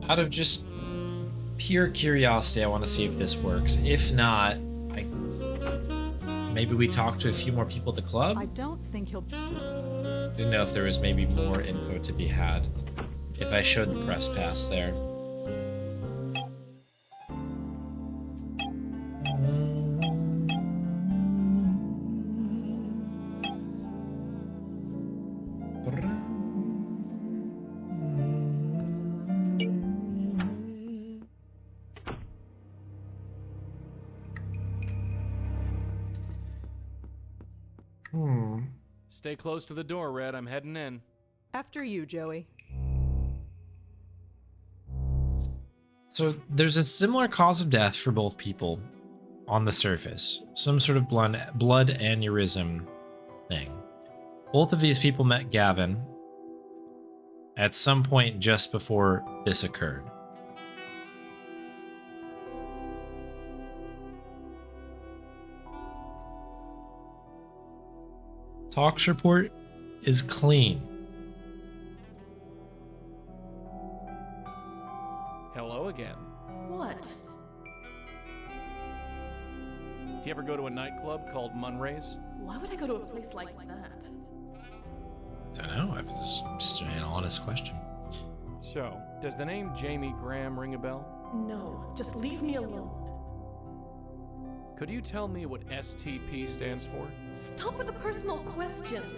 Out of just pure curiosity, I want to see if this works. If not, maybe we talk to a few more people at the club? I don't think he'll. Didn't know if there was maybe more info to be had if I showed the press pass there. Stay close to the door, Red. I'm heading in. After you, Joey. So there's a similar cause of death for both people on the surface. Some sort of blood aneurysm thing. Both of these people met Gavin at some point just before this occurred. Talks report is clean. Hello again. What? Do you ever go to a nightclub called Munray's? Why would I go to a place like that? Don't know. It's just an honest question. So, does the name Jamie Graham ring a bell? No, just leave me alone. Could you tell me what STP stands for? Stop with the personal questions.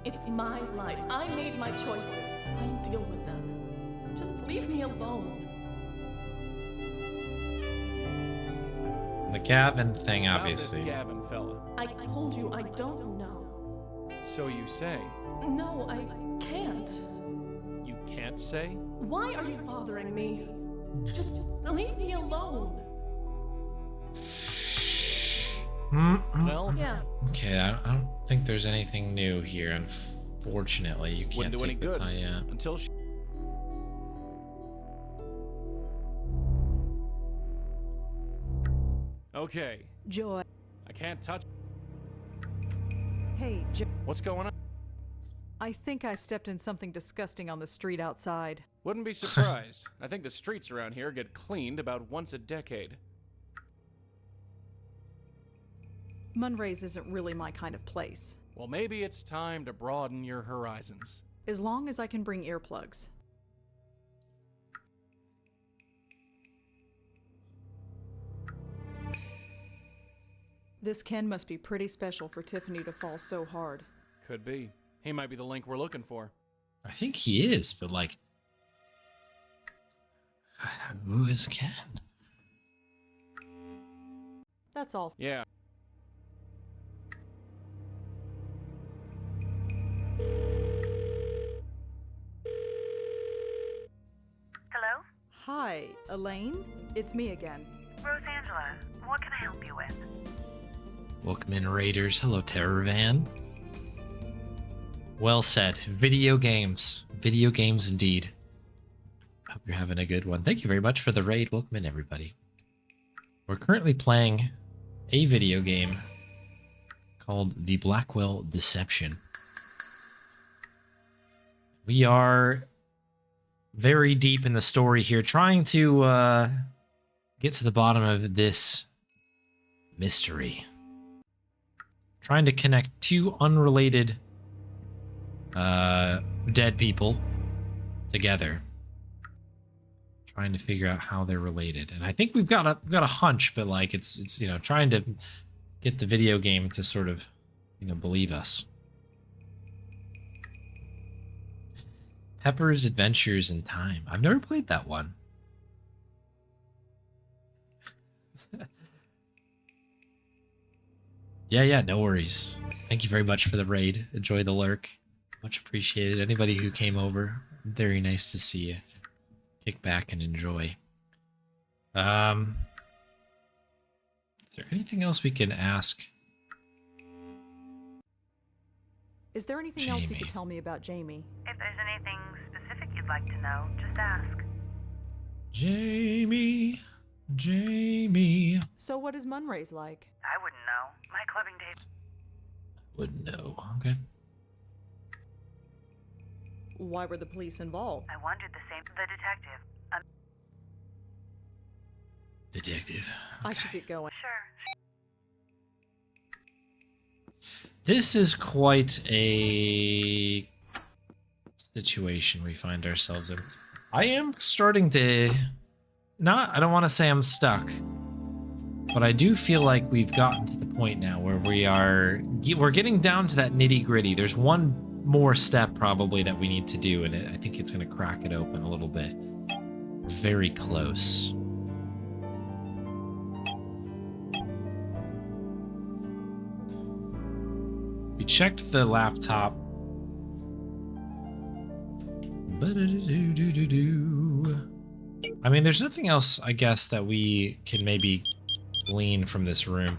It's my life. I made my choices. I deal with them. Just leave me alone. The Gavin thing, About obviously. This Gavin fella. I told you I don't know. So you say. No, I can't. You can't say? Why are you bothering me? Just leave me alone. Well, yeah. Okay, I don't think there's anything new here. Unfortunately, you can't Wouldn't do any take the good tie yet. until she. Okay, Joy. I can't touch. Hey, What's going on? I think I stepped in something disgusting on the street outside. Wouldn't be surprised. I think the streets around here get cleaned about once a decade. Munray's isn't really my kind of place. Well, maybe it's time to broaden your horizons. As long as I can bring earplugs. This Ken must be pretty special for Tiffany to fall so hard. Could be. He might be the link we're looking for. I think he is, but like, who is Ken? That's all. Yeah. Hello? Hi, Elaine? It's me again. Rosangela, what can I help you with? Welcome in, Raiders. Hello, Terror Van. Well said. Video games. Video games indeed. Hope you're having a good one. Thank you very much for the raid. Welcome in, everybody. We're currently playing a video game called The Blackwell Deception. We are very deep in the story here, trying to get to the bottom of this mystery. Trying to connect two unrelated dead people together. Trying to figure out how they're related. And I think we've got a hunch, but like it's you know, trying to get the video game to sort of, you know, believe us. Pepper's Adventures in Time. I've never played that one. Yeah, no worries. Thank you very much for the raid. Enjoy the lurk. Much appreciated. Anybody who came over, very nice to see you. Kick back and enjoy. Is there anything else we can ask? Is there anything else you Jamie. could tell me about Jamie? If there's anything specific you'd like to know, just ask. Jamie. Jamie. So what is Munray's like? I wouldn't know. My clubbing days. Wouldn't know. Okay. Why were the police involved? I wondered the same. The detective. Detective. I should get going. Sure. This is quite a situation we find ourselves in. I am starting to... I don't want to say I'm stuck, but I do feel like we've gotten to the point now where we're getting down to that nitty gritty. There's one more step probably that we need to do, and I think it's going to crack it open a little bit. We're very close. We checked the laptop. I mean, there's nothing else, I guess, that we can maybe glean from this room.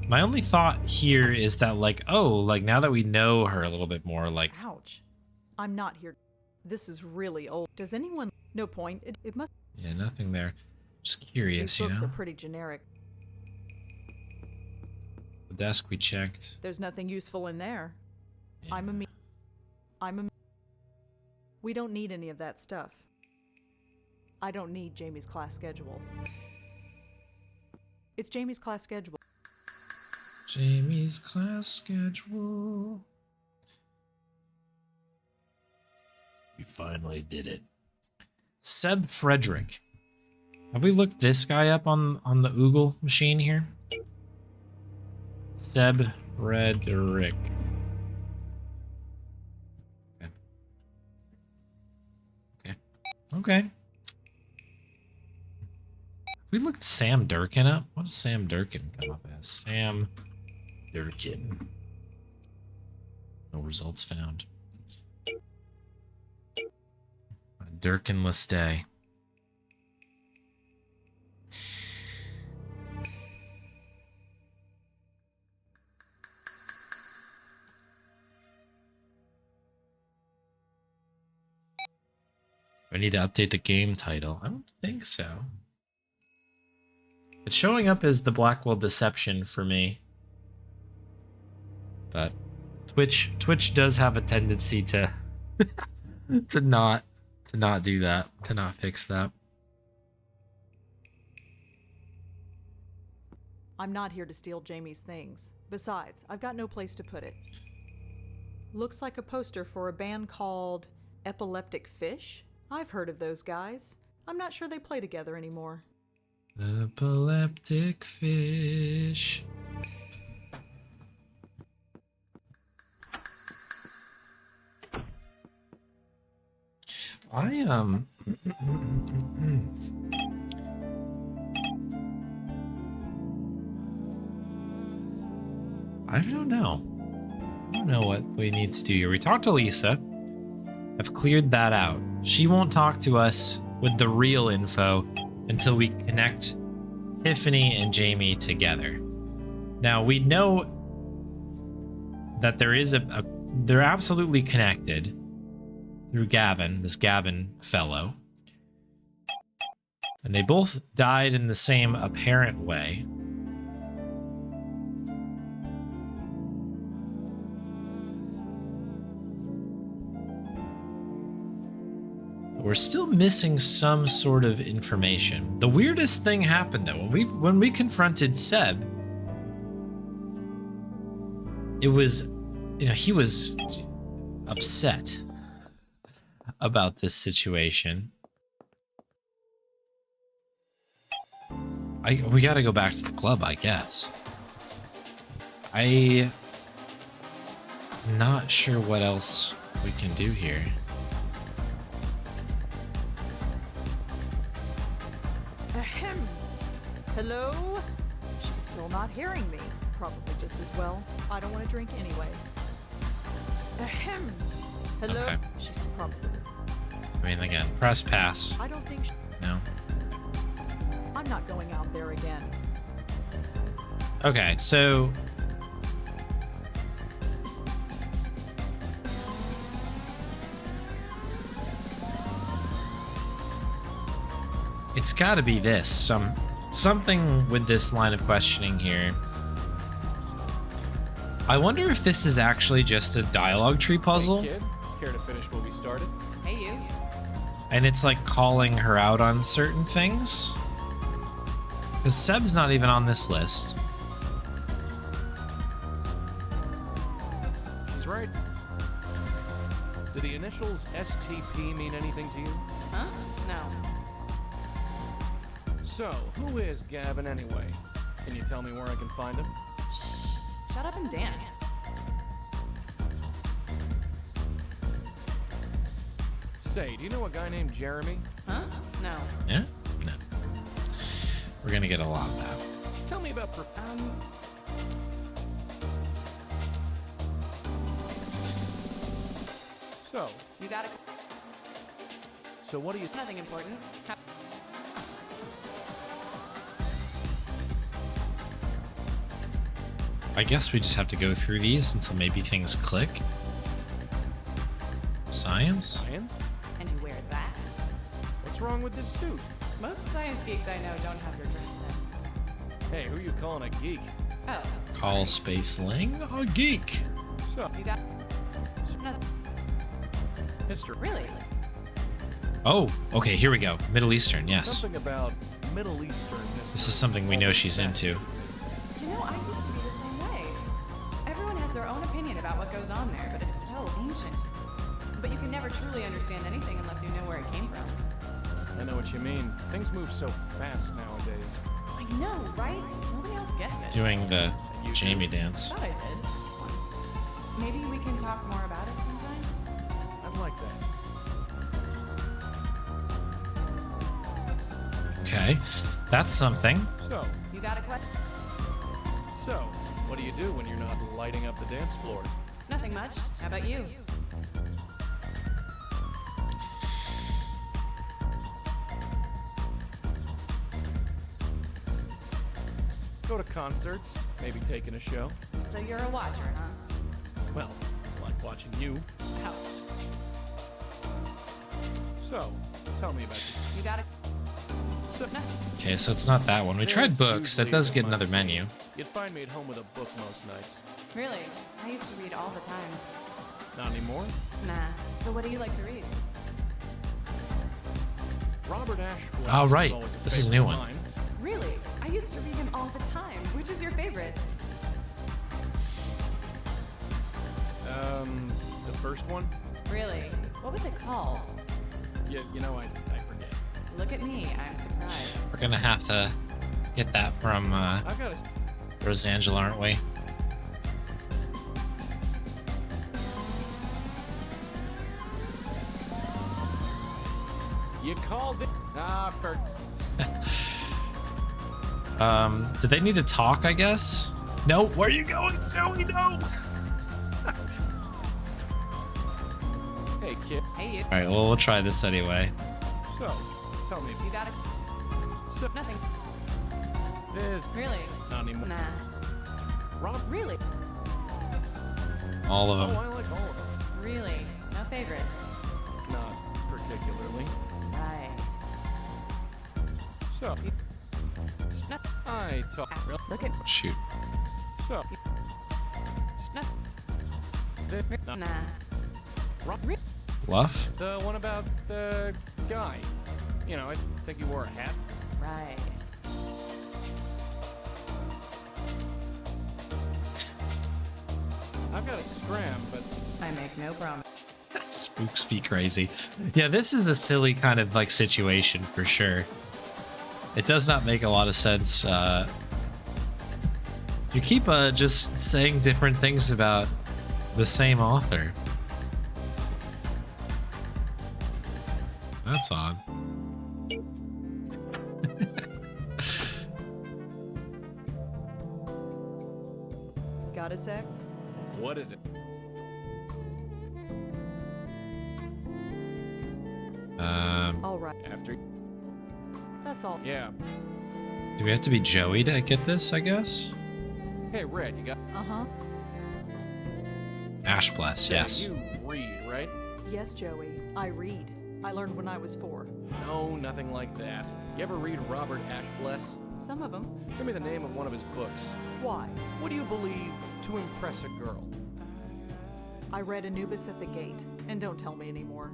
My only thought here is that, like, oh, like, now that we know her a little bit more, like... Ouch. I'm not here. This is really old. Does anyone... No point. It must... Yeah, nothing there. Just curious, These you books know? are pretty generic. The desk we checked. There's nothing useful in there. Yeah. We don't need any of that stuff. I don't need Jamie's class schedule. It's Jamie's class schedule. Jamie's class schedule. You finally did it. Seb Frederick. Have we looked this guy up on the Oogle machine here? Seb Frederick. Okay. We looked Sam Durkin up. What does Sam Durkin come up as? Sam Durkin. No results found. A Durkinless day. I need to update the game title. I don't think so. It's showing up as the Blackwell Deception for me. But Twitch does have a tendency to to not do that, to not fix that. I'm not here to steal Jamie's things. Besides, I've got no place to put it. Looks like a poster for a band called Epileptic Fish? I've heard of those guys. I'm not sure they play together anymore. Epileptic Fish. I don't know. I don't know what we need to do here. We talked to Lisa. I've cleared that out. She won't talk to us with the real info until we connect Tiffany and Jamie together. Now, we know that there is they're absolutely connected through Gavin, this Gavin fellow. And they both died in the same apparent way. But we're still missing some sort of information. The weirdest thing happened though. When we confronted Seb, it was, he was upset about this situation. We gotta go back to the club, I guess. I'm not sure what else we can do here. Ahem. Hello? She's still not hearing me. Probably just as well. I don't want to drink anyway. Ahem. Hello? Okay. She's probably... I mean, again, press pass. I don't think No. I'm not going out there again. Okay, so... It's gotta be this. Something with this line of questioning here. I wonder if this is actually just a dialogue tree puzzle. Hey, kid. Care to finish what we started? Hey, you. And it's like calling her out on certain things. Because Seb's not even on this list. She's right. Do the initials STP mean anything to you? Huh? No. So, who is Gavin anyway? Can you tell me where I can find him? Shut up and dance. Say, do you know a guy named Jeremy? Huh? No. Yeah? No. We're gonna get a lot of that. Tell me about So, You got it. so what do you... Nothing important. I guess we just have to go through these until maybe things click. Science? Science? And you wear that? What's wrong with this suit? Most science geeks I know don't have your dress sense. Hey, who you calling a geek? Oh. Call Spaceling a geek. So, You got nothing. history. Really? Oh, okay, here we go. Middle Eastern, yes. Something about Middle Eastern history. This is something we know she's into. You know, I used to be the same way. Everyone has their own opinion about what goes on there, but it's so ancient. But you can never truly understand anything unless you know where it came from. I know what you mean. Things move so fast nowadays. I know, right? Nobody else gets it. Doing the Jamie dance. I thought I did. Once. Maybe we can talk more about it sometime? I'd like that. Okay, that's something. So, You got a question? so, what do you do when you're not lighting up the dance floor? Nothing much. How about you? Go to concerts, maybe taking a show. So you're a watcher, huh? Well, like watching you. Ouch. So, tell me about this. You got a... So, Okay, so it's not that one. We tried There's books. That usually does the get another must-see. menu. You'd find me at home with a book most nights. Really? I used to read all the time. Not anymore? Nah. So what do you like to read? Robert Ashworth. Oh, right. was always This is a favorite new of one. mine. Really? I used to read him all the time. Which is your favorite? The first one? Really? What was it called? You know, I forget. Look at me. I'm surprised. We're gonna have to get that from I've got a... Rosangela, aren't we? You called it... Ah, for... Did they need to talk, I guess? No, where are you going, Joey? No. Hey, kid. Hey, you. All right, well, we'll try this anyway. So, tell me, You got it. so Nothing. there's Really? not anymore. Nah. Rob, Really? All of oh, them. I like all of them. Really? No favorite? Not particularly. Right. So, Snap. I talk. Look at. Shoot. So, Snap. not Nah. Rob, Bluff? the one about the guy. You know, I think he wore a hat. Right. I've got a scram, but I make no promise. Spooks be crazy. Yeah, this is a silly kind of like situation for sure. It does not make a lot of sense. You keep just saying different things about the same author. That's odd. Got a sec? what is it? All right. After. That's all. Yeah. Do we have to be Joey to get this, I guess? Hey, Red, you got. Uh-huh. Ash bless, Hey, yes. You read, right? Yes, Joey. I read. I learned when I was 4. No, nothing like that. You ever read Robert Ashbless? Some of them. Give me the name of one of his books. Why? What do you believe to impress a girl? I read Anubis at the Gate. And don't tell me anymore.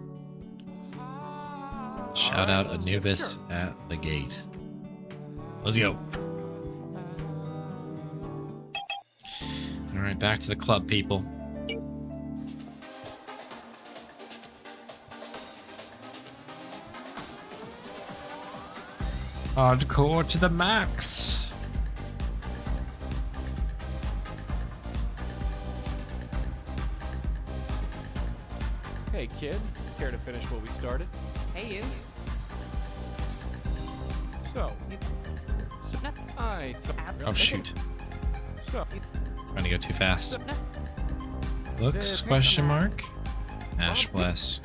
Shout out Anubis at the gate. Let's go. All right, back to the club, people. Hardcore to the max. Hey, kid. Care to finish what we started? Hey, you. So. I took. Oh, shoot. So. Trying to go too fast. Looks, Yeah, question mark. Ash bless.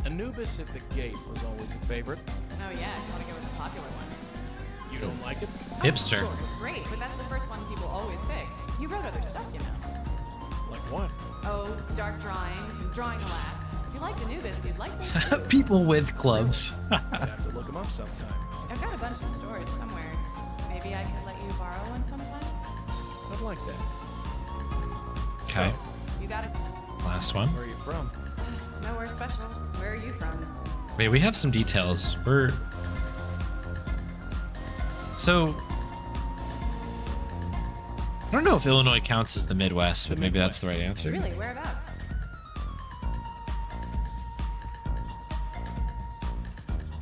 Anubis at the Gate was always a favorite. Oh yeah, I want to go with the popular one. You don't like it? Hipster. Sure, it's great, but that's the first one people always pick. You wrote other stuff, you know. Like what? Oh, dark drawings and drawing a laugh. If you liked Anubis, you'd like those too. People with clubs. I'd have to look him up sometime. I've got a bunch in storage somewhere. Maybe I could let you borrow one sometime? I'd like that. Okay, You got it. last one. Where are you from? Nowhere special. Where are you from? Wait, we have some details. So I don't know if Illinois counts as the Midwest, but maybe that's the right answer. Really, whereabouts?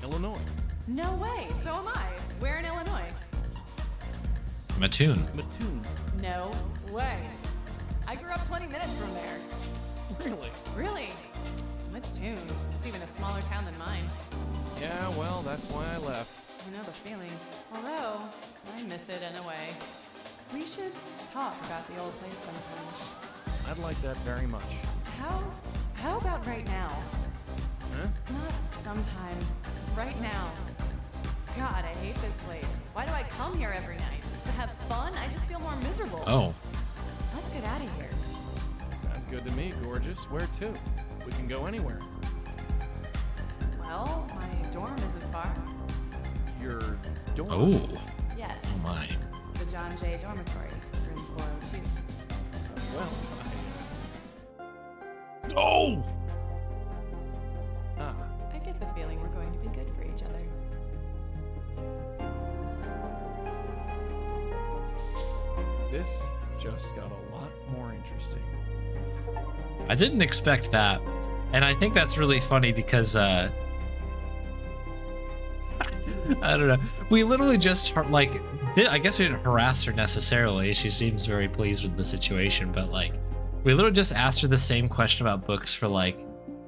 Illinois. No way, so am I. Where in Illinois? Mattoon. Mattoon. No way. I grew up 20 minutes from there. Really? Really? Mattoon. It's even a smaller town than mine. Yeah, well, that's why I left. I know the feeling. Although, I miss it in a way. We should talk about the old place sometime. I'd like that very much. How about right now? Huh? Not sometime. Right now. God, I hate this place. Why do I come here every night? To have fun? I just feel more miserable. Oh, Let's get out of here. Sounds good to me, gorgeous. Where to? We can go anywhere. Well, my dorm isn't far. Your dorm. oh, Yes, oh my. the John Jay Dormitory, room 402. Well, Oh, I get the feeling we're going to be good for each other. this just got a lot more interesting. I didn't expect that, and I think that's really funny because I don't know. We literally just I guess we didn't harass her necessarily. She seems very pleased with the situation, but like we literally just asked her the same question about books for like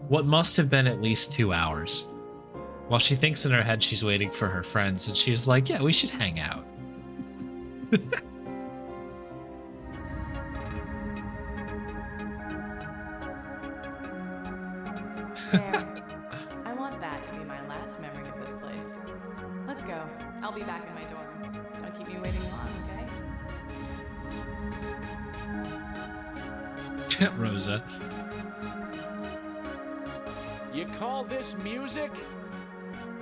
what must have been at least 2 hours. While she thinks in her head she's waiting for her friends, and she's like, "Yeah, we should hang out." There. I want that to be my last memory of this place. Let's go. I'll be back in my dorm. Don't keep me waiting long, okay? Rosa. You call this music?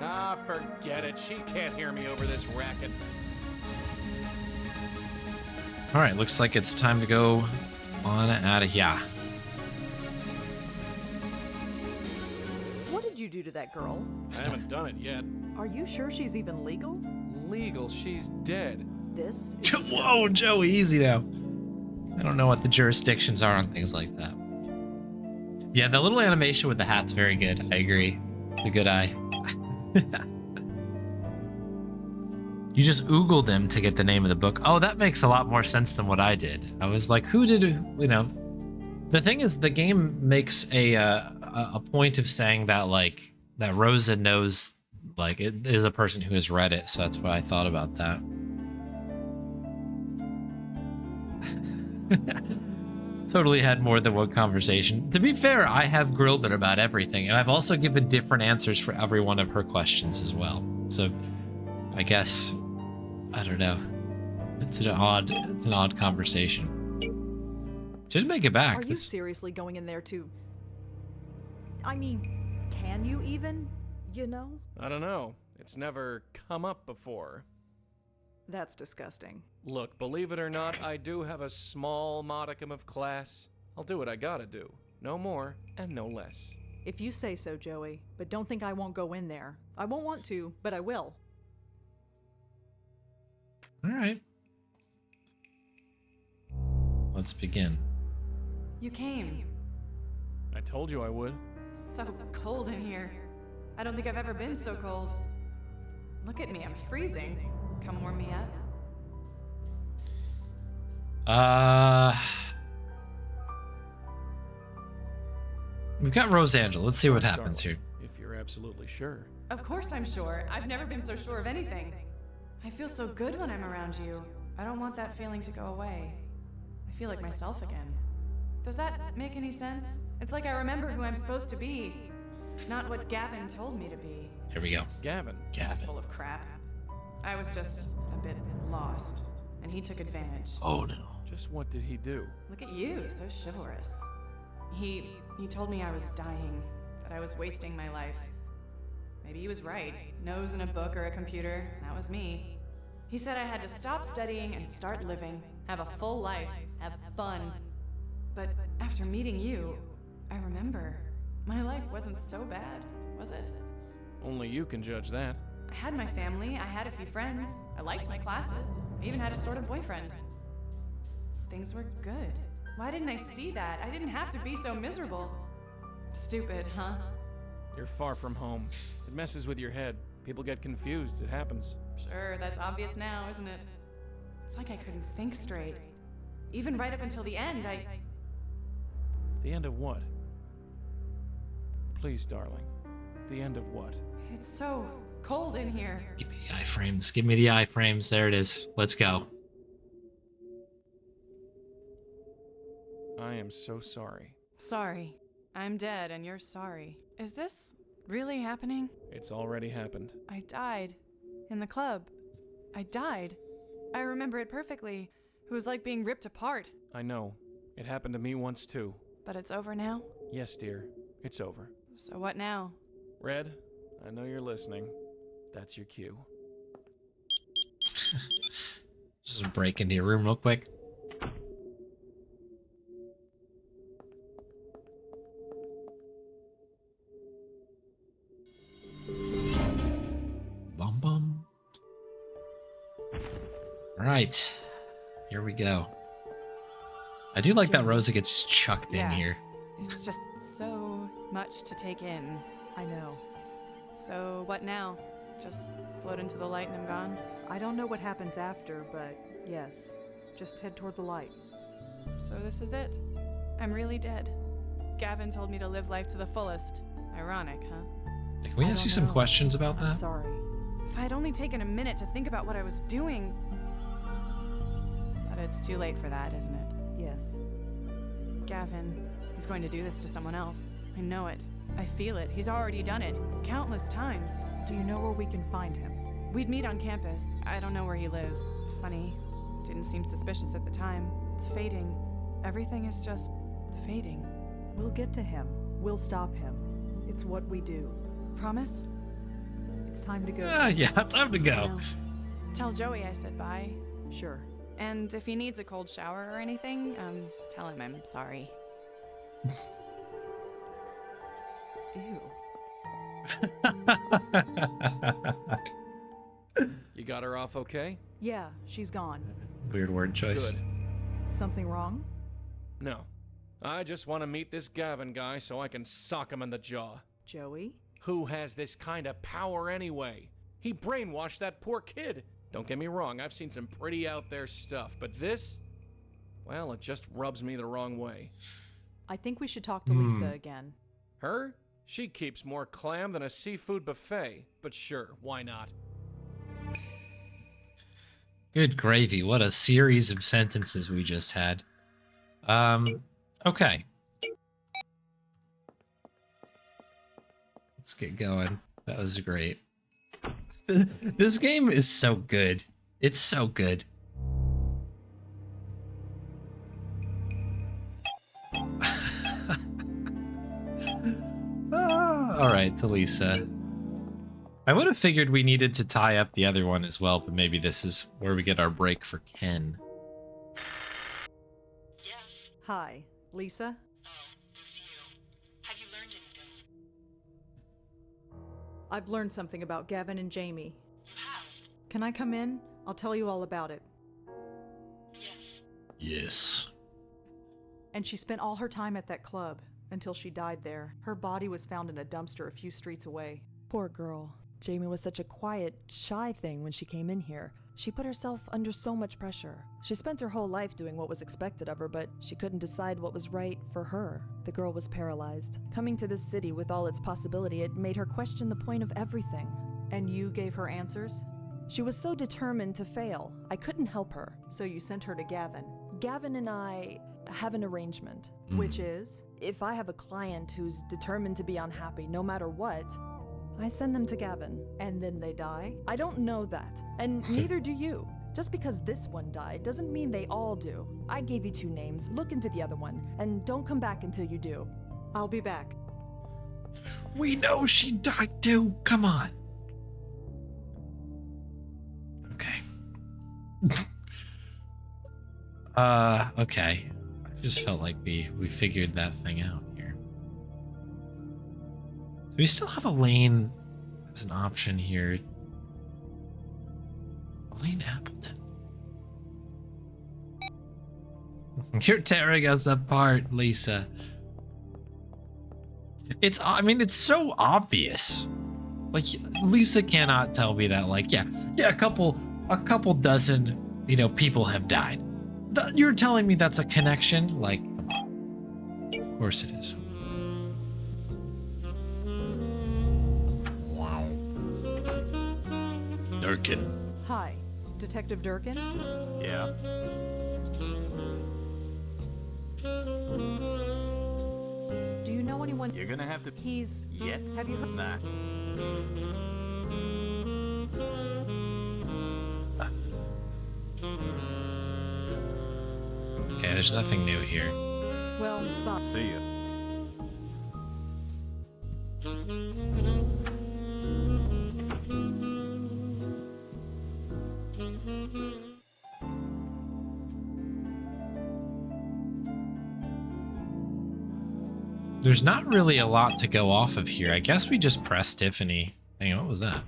Ah, forget it. She can't hear me over this racket. All right, looks like it's time to go on out of here. What did you do to that girl? I haven't done it yet. Are you sure she's even legal? Legal? She's dead. This is Whoa, Joey, easy now. I don't know what the jurisdictions are on things like that. Yeah, the little animation with the hat's very good. I agree. It's a good eye. You just Googled him to get the name of the book. Oh, that makes a lot more sense than what I did. I was like, who did, you know? The thing is, the game makes a point of saying that, like, that Rosa knows, like, it is a person who has read it. So that's what I thought about that. Totally had more than one conversation. To be fair, I have grilled her about everything, and I've also given different answers for every one of her questions as well. So, I guess, I don't know. It's an odd conversation. Didn't make it back. Are you seriously going in there to... I mean, can you even? You know? I don't know. It's never come up before. That's disgusting. Look, believe it or not, I do have a small modicum of class. I'll do what I gotta do. No more and no less. If you say so, Joey. But don't think I won't go in there. I won't want to, but I will. All right. Let's begin. You came. I told you I would. So cold in here. I don't think I've ever been so cold. Look at me, I'm freezing. Come warm me up. We've got Rosangela. Let's see what happens here. If you're absolutely sure. Of course I'm sure. I've never been so sure of anything. I feel so good when I'm around you. I don't want that feeling to go away. I feel like myself again. Does that make any sense? It's like I remember who I'm supposed to be, not what Gavin told me to be. Here we go. Gavin. That's full of crap. I was just a bit lost, and he took advantage. Oh no. Just what did he do? Look at you, so chivalrous. He told me I was dying, that I was wasting my life. Maybe he was right. Nose in a book or a computer, that was me. He said I had to stop studying and start living, have a full life, have fun. But after meeting you, I remember, my life wasn't so bad, was it? Only you can judge that. I had my family, I had a few friends, I liked my classes, I even had a sort of boyfriend. Things were good. Why didn't I see that? I didn't have to be so miserable. Stupid, huh? You're far from home. It messes with your head. People get confused. It happens. Sure, that's obvious now, isn't it? It's like I couldn't think straight. Even right up until the end, The end of what? Please, darling. The end of what? It's so cold in here. Give me the iframes. Give me the iframes. There it is. Let's go. I am so sorry. Sorry. I'm dead and you're sorry. Is this really happening? It's already happened. I died. In the club. I died. I remember it perfectly. It was like being ripped apart. I know. It happened to me once too. But it's over now? Yes, dear. It's over. So what now? Red, I know you're listening. That's your cue. Just break into your room real quick. Bum bum. All right, here we go. I do like that Rosa gets chucked in here. It's just so much to take in. I know. So what now? Just float into the light and I'm gone? I don't know what happens after, but yes. Just head toward the light. So this is it. I'm really dead. Gavin told me to live life to the fullest. Ironic, huh? Can we ask you some questions about that? I'm sorry. If I had only taken a minute to think about what I was doing. But it's too late for that, isn't it? Yes. Gavin, he's going to do this to someone else. I know it. I feel it. He's already done it. Countless times. Do you know where we can find him? We'd meet on campus. I don't know where he lives. Funny. Didn't seem suspicious at the time. It's fading. Everything is just fading. We'll get to him. We'll stop him. It's what we do. Promise? It's time to go. Yeah, time to go. No. Tell Joey I said bye. Sure. And if he needs a cold shower or anything, tell him I'm sorry. Ew. You got her off okay? Yeah, she's gone. Weird word choice. Good. Something wrong? No. I just want to meet this Gavin guy so I can sock him in the jaw. Joey? Who has this kind of power anyway? He brainwashed that poor kid. Don't get me wrong, I've seen some pretty out there stuff, but this? Well, it just rubs me the wrong way. I think we should talk to Lisa again. Her? She keeps more clam than a seafood buffet, but sure, why not? Good gravy. What a series of sentences we just had. Okay. Let's get going. That was great. This game is so good. It's so good. All right, to Lisa. I would have figured we needed to tie up the other one as well, but maybe this is where we get our break for Ken. Yes. Hi, Lisa? Oh, it's you. Have you learned anything? I've learned something about Gavin and Jamie. You have? Can I come in? I'll tell you all about it. Yes. Yes. And she spent all her time at that club until she died there. Her body was found in a dumpster a few streets away. Poor girl. Jamie was such a quiet, shy thing when she came in here. She put herself under so much pressure. She spent her whole life doing what was expected of her, but she couldn't decide what was right for her. The girl was paralyzed. Coming to this city with all its possibility, it made her question the point of everything. And you gave her answers? She was so determined to fail. I couldn't help her. So you sent her to Gavin? Gavin and I have an arrangement. Which is? If I have a client who's determined to be unhappy no matter what, I send them to Gavin. And then they die? I don't know that. And neither do you. Just because this one died doesn't mean they all do. I gave you 2 names. Look into the other one. And don't come back until you do. I'll be back. We know she died too. Come on. Okay. Okay. I just felt like we figured that thing out here. So we still have Elaine as an option here. Elaine Appleton. You're tearing us apart, Lisa. I mean, it's so obvious. Like, Lisa cannot tell me that, like, yeah, a couple dozen, people have died. You're telling me that's a connection? Like, of course it is. Wow. Durkin. Hi, Detective Durkin? Yeah. Do you know anyone? You're gonna have to. He's. Yet? Have you heard? Nah. Okay, there's nothing new here. Well, Bob. See ya. There's not really a lot to go off of here. I guess we just press Tiffany. Hang on, what was that?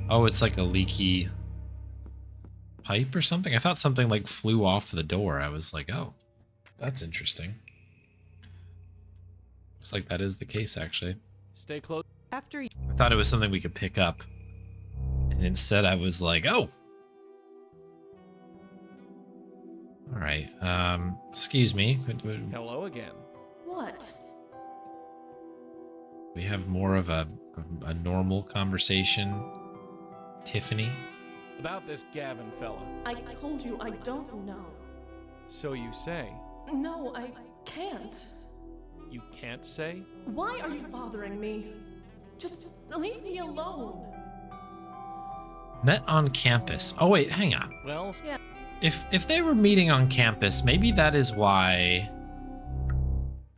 Oh, it's like a leaky pipe or something? I thought something like flew off the door. I was like, oh, that's interesting. Looks like that is the case, actually. Stay close. After you. I thought it was something we could pick up. And instead I was like, oh. All right. Excuse me. Hello again. What? We have more of a normal conversation, Tiffany. About this Gavin fella. I told you I don't know. So you say. No, I can't. You can't say? Why are you bothering me? Just leave me alone. Met on campus. Oh wait, hang on. Well, Yeah. If they were meeting on campus, maybe that is why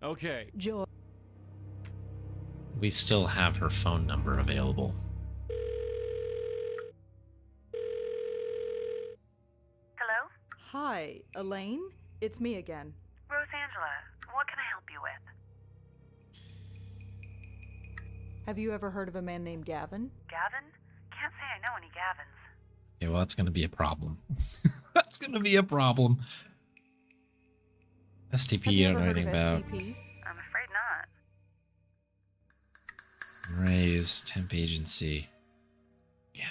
okay. Joy. we still have her phone number available. Hello? Hi, Elaine? It's me again. Rosangela, what can I help you with? Have you ever heard of a man named Gavin? Gavin? Can't say I know any Gavins. Yeah, well, that's going to be a problem. That's going to be a problem. STP, Have you you don't ever know heard anything of about. STP? I'm afraid not. Ray's temp agency. Yeah.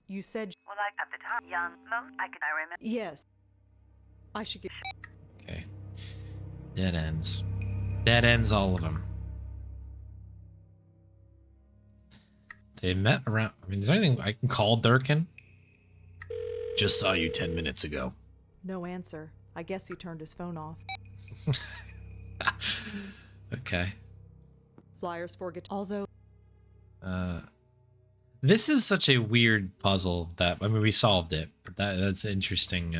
You said Well, like at the time, young, most I remember. yes. I should get. Okay. Dead ends. Dead ends, all of them. They met around. I mean, is there anything I can call Durkin? Just saw you 10 minutes ago. No answer. I guess he turned his phone off. Okay. Flyers for guitar. Although This is such a weird puzzle that, I mean, we solved it, but that's an interesting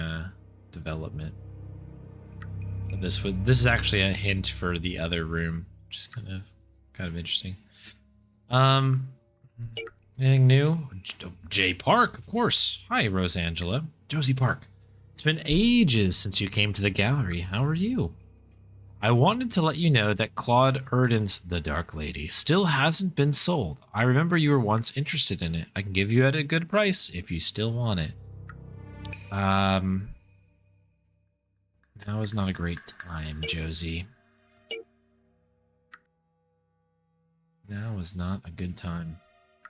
development. This is actually a hint for the other room, which is kind of interesting. Anything new? Jay Park, of course. Hi, Rosangela. Josie Park. It's been ages since you came to the gallery. How are you? I wanted to let you know that Claude Erden's The Dark Lady still hasn't been sold. I remember you were once interested in it. I can give you at a good price if you still want it. Now is not a great time, Josie. Now is not a good time.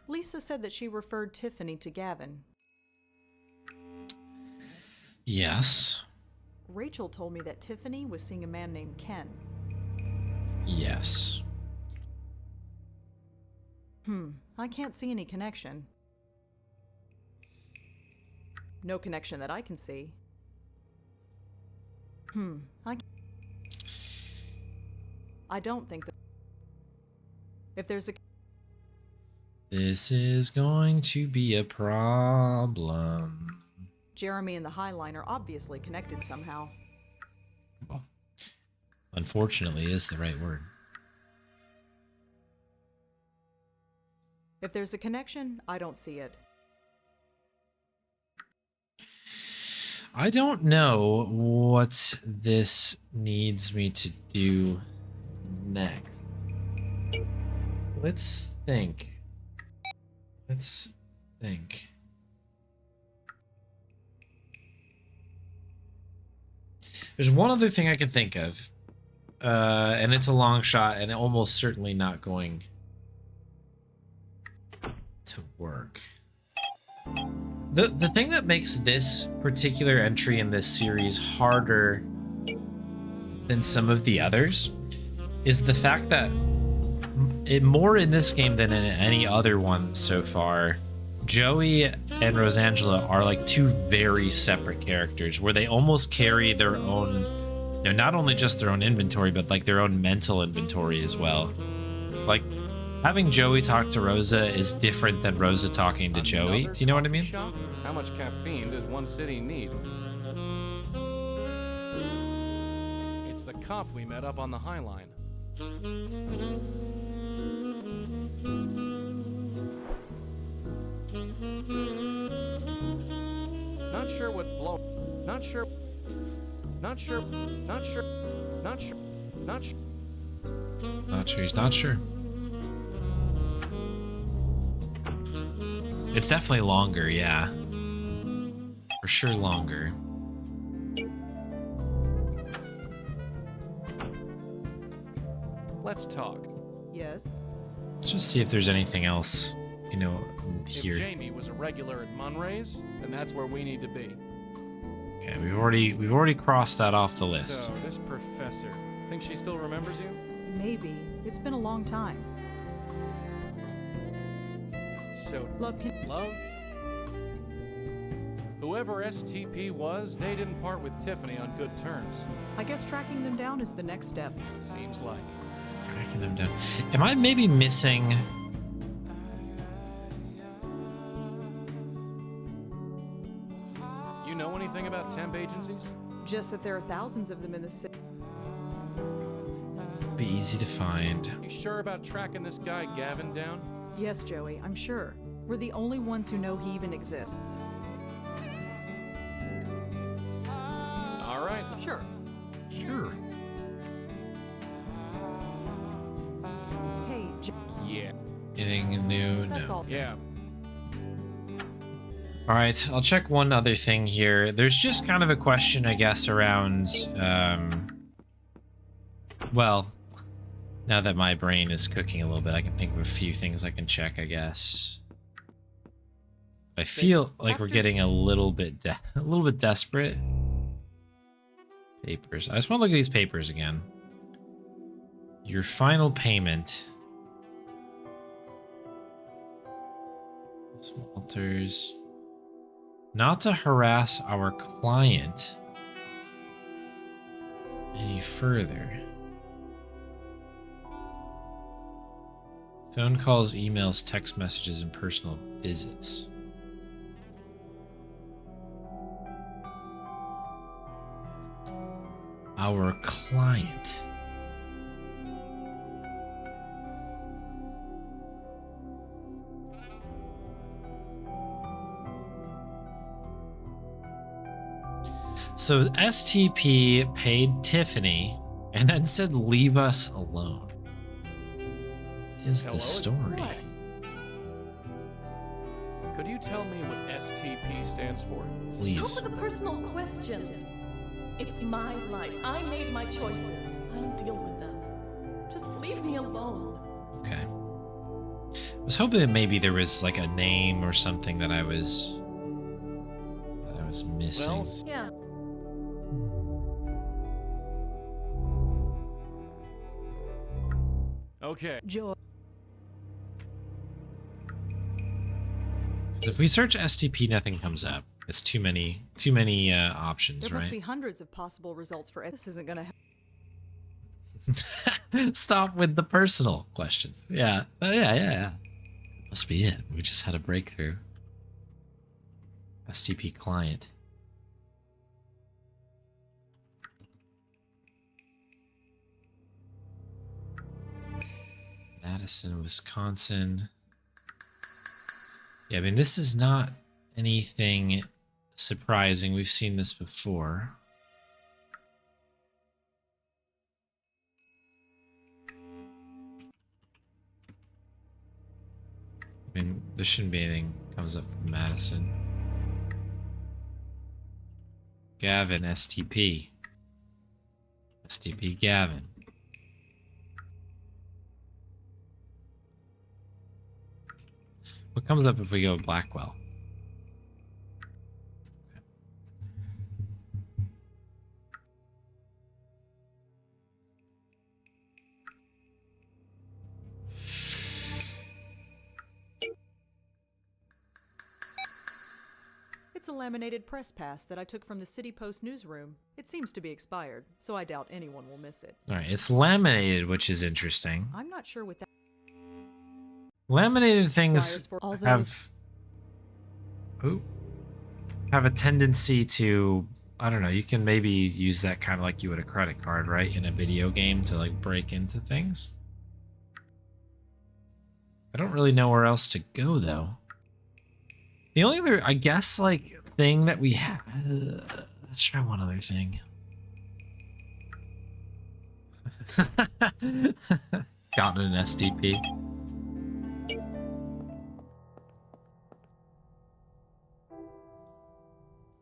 Lisa said that she referred Tiffany to Gavin. Yes. Rachel told me that Tiffany was seeing a man named Ken. Yes. I can't see any connection. No connection that I can see. I don't think that... If there's a... This is going to be a problem. Jeremy and the High Line are obviously connected somehow. Well, unfortunately is the right word. If there's a connection, I don't see it. I don't know what this needs me to do next. Let's think. There's one other thing I can think of, and it's a long shot and almost certainly not going to work. The thing that makes this particular entry in this series harder than some of the others is the fact that more in this game than in any other one so far, Joey and Rosangela are like two very separate characters where they almost carry their own, you know, not only just their own inventory, but like their own mental inventory as well. Like, having Joey talk to Rosa is different than Rosa talking to Joey. Do you know what I mean? Shop? How much caffeine does one city need? It's the cop we met up on the High Line. Not sure what blow. Not sure. Not sure. Not sure. Not sure. Not sure. Not sure. He's not sure. It's definitely longer, yeah. For sure longer. Let's talk. Yes. Let's just see if there's anything else, you know, here. If Jamie was a regular at Munray's, then that's where we need to be. Okay, we've already crossed that off the list. So, this professor, think she still remembers you? Maybe. It's been a long time. So, Love can... love? Whoever STP was, they didn't part with Tiffany on good terms. I guess tracking them down is the next step. Seems like. Tracking them down. Am I maybe missing? You know anything about temp agencies? Just that there are thousands of them in the city. Be easy to find. You sure about tracking this guy Gavin down? Yes, Joey, I'm sure. We're the only ones who know he even exists. All right. Sure. Sure. Hey, Yeah. Anything new? That's No. all. Yeah. All right, I'll check one other thing here. There's just kind of a question, I guess, around, well, now that my brain is cooking a little bit, I can think of a few things I can check, I guess. I feel like we're getting a little bit desperate. Papers. I just want to look at these papers again. Your final payment. Walters. Not to harass our client any further. Phone calls, emails, text messages, and personal visits. Our client. So STP paid Tiffany and then said, leave us alone. Is the story? What? Could you tell me what STP stands for? Please. Stop with the personal questions. It's my life. I made my choices. I'll deal with them. Just leave me alone. Okay. I was hoping that maybe there was like a name or something that I was missing. Well, Yeah. okay. Joe. If we search STP, nothing comes up. It's too many options, There must right? be hundreds of possible results for it. This isn't gonna Stop with the personal questions. Yeah. Yeah. Must be it. We just had a breakthrough. STP client. Madison, Wisconsin. Yeah, I mean, this is not anything surprising. We've seen this before. I mean, there shouldn't be anything that comes up from Madison. Gavin, STP. STP Gavin. What comes up if we go Blackwell? It's a laminated press pass that I took from the City Post newsroom. It seems to be expired, so I doubt anyone will miss it. All right, it's laminated, which is interesting. I'm not sure what that. Laminated things All those- have a tendency to, I don't know, you can maybe use that kind of like you would a credit card, right? In a video game to like break into things. I don't really know where else to go though. The only other, I guess, like thing that we have, let's try one other thing. Gotten an STP.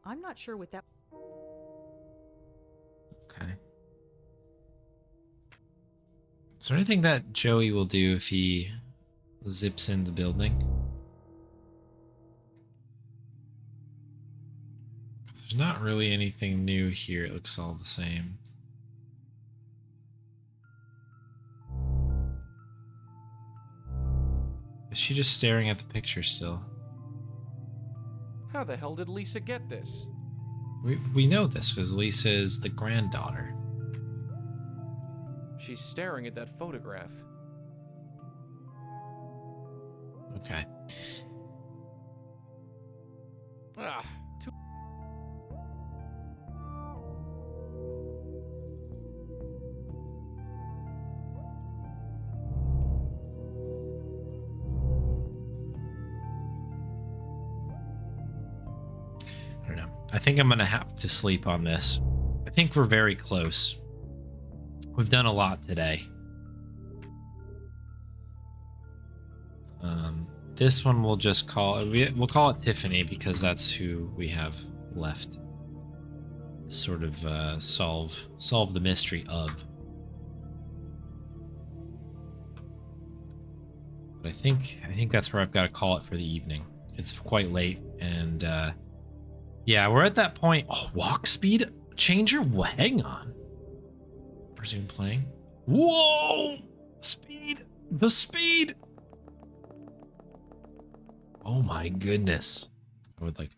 I'm not sure what that. Okay. Is there anything that Joey will do if he zips in the building? There's not really anything new here. It looks all the same. Is she just staring at the picture still? How the hell did Lisa get this? We know this because Lisa is the granddaughter. She's staring at that photograph. Okay. Ah, too. I don't know. I think I'm gonna have to sleep on this. I think we're very close. We've done a lot today. This one we'll just we'll call it Tiffany because that's who we have left to sort of solve the mystery of. But I think that's where I've got to call it for the evening. It's quite late, and yeah, we're at that point. Oh, walk speed changer. Well, hang on. Resume playing. Whoa! Speed. The speed. Oh my goodness. I would like to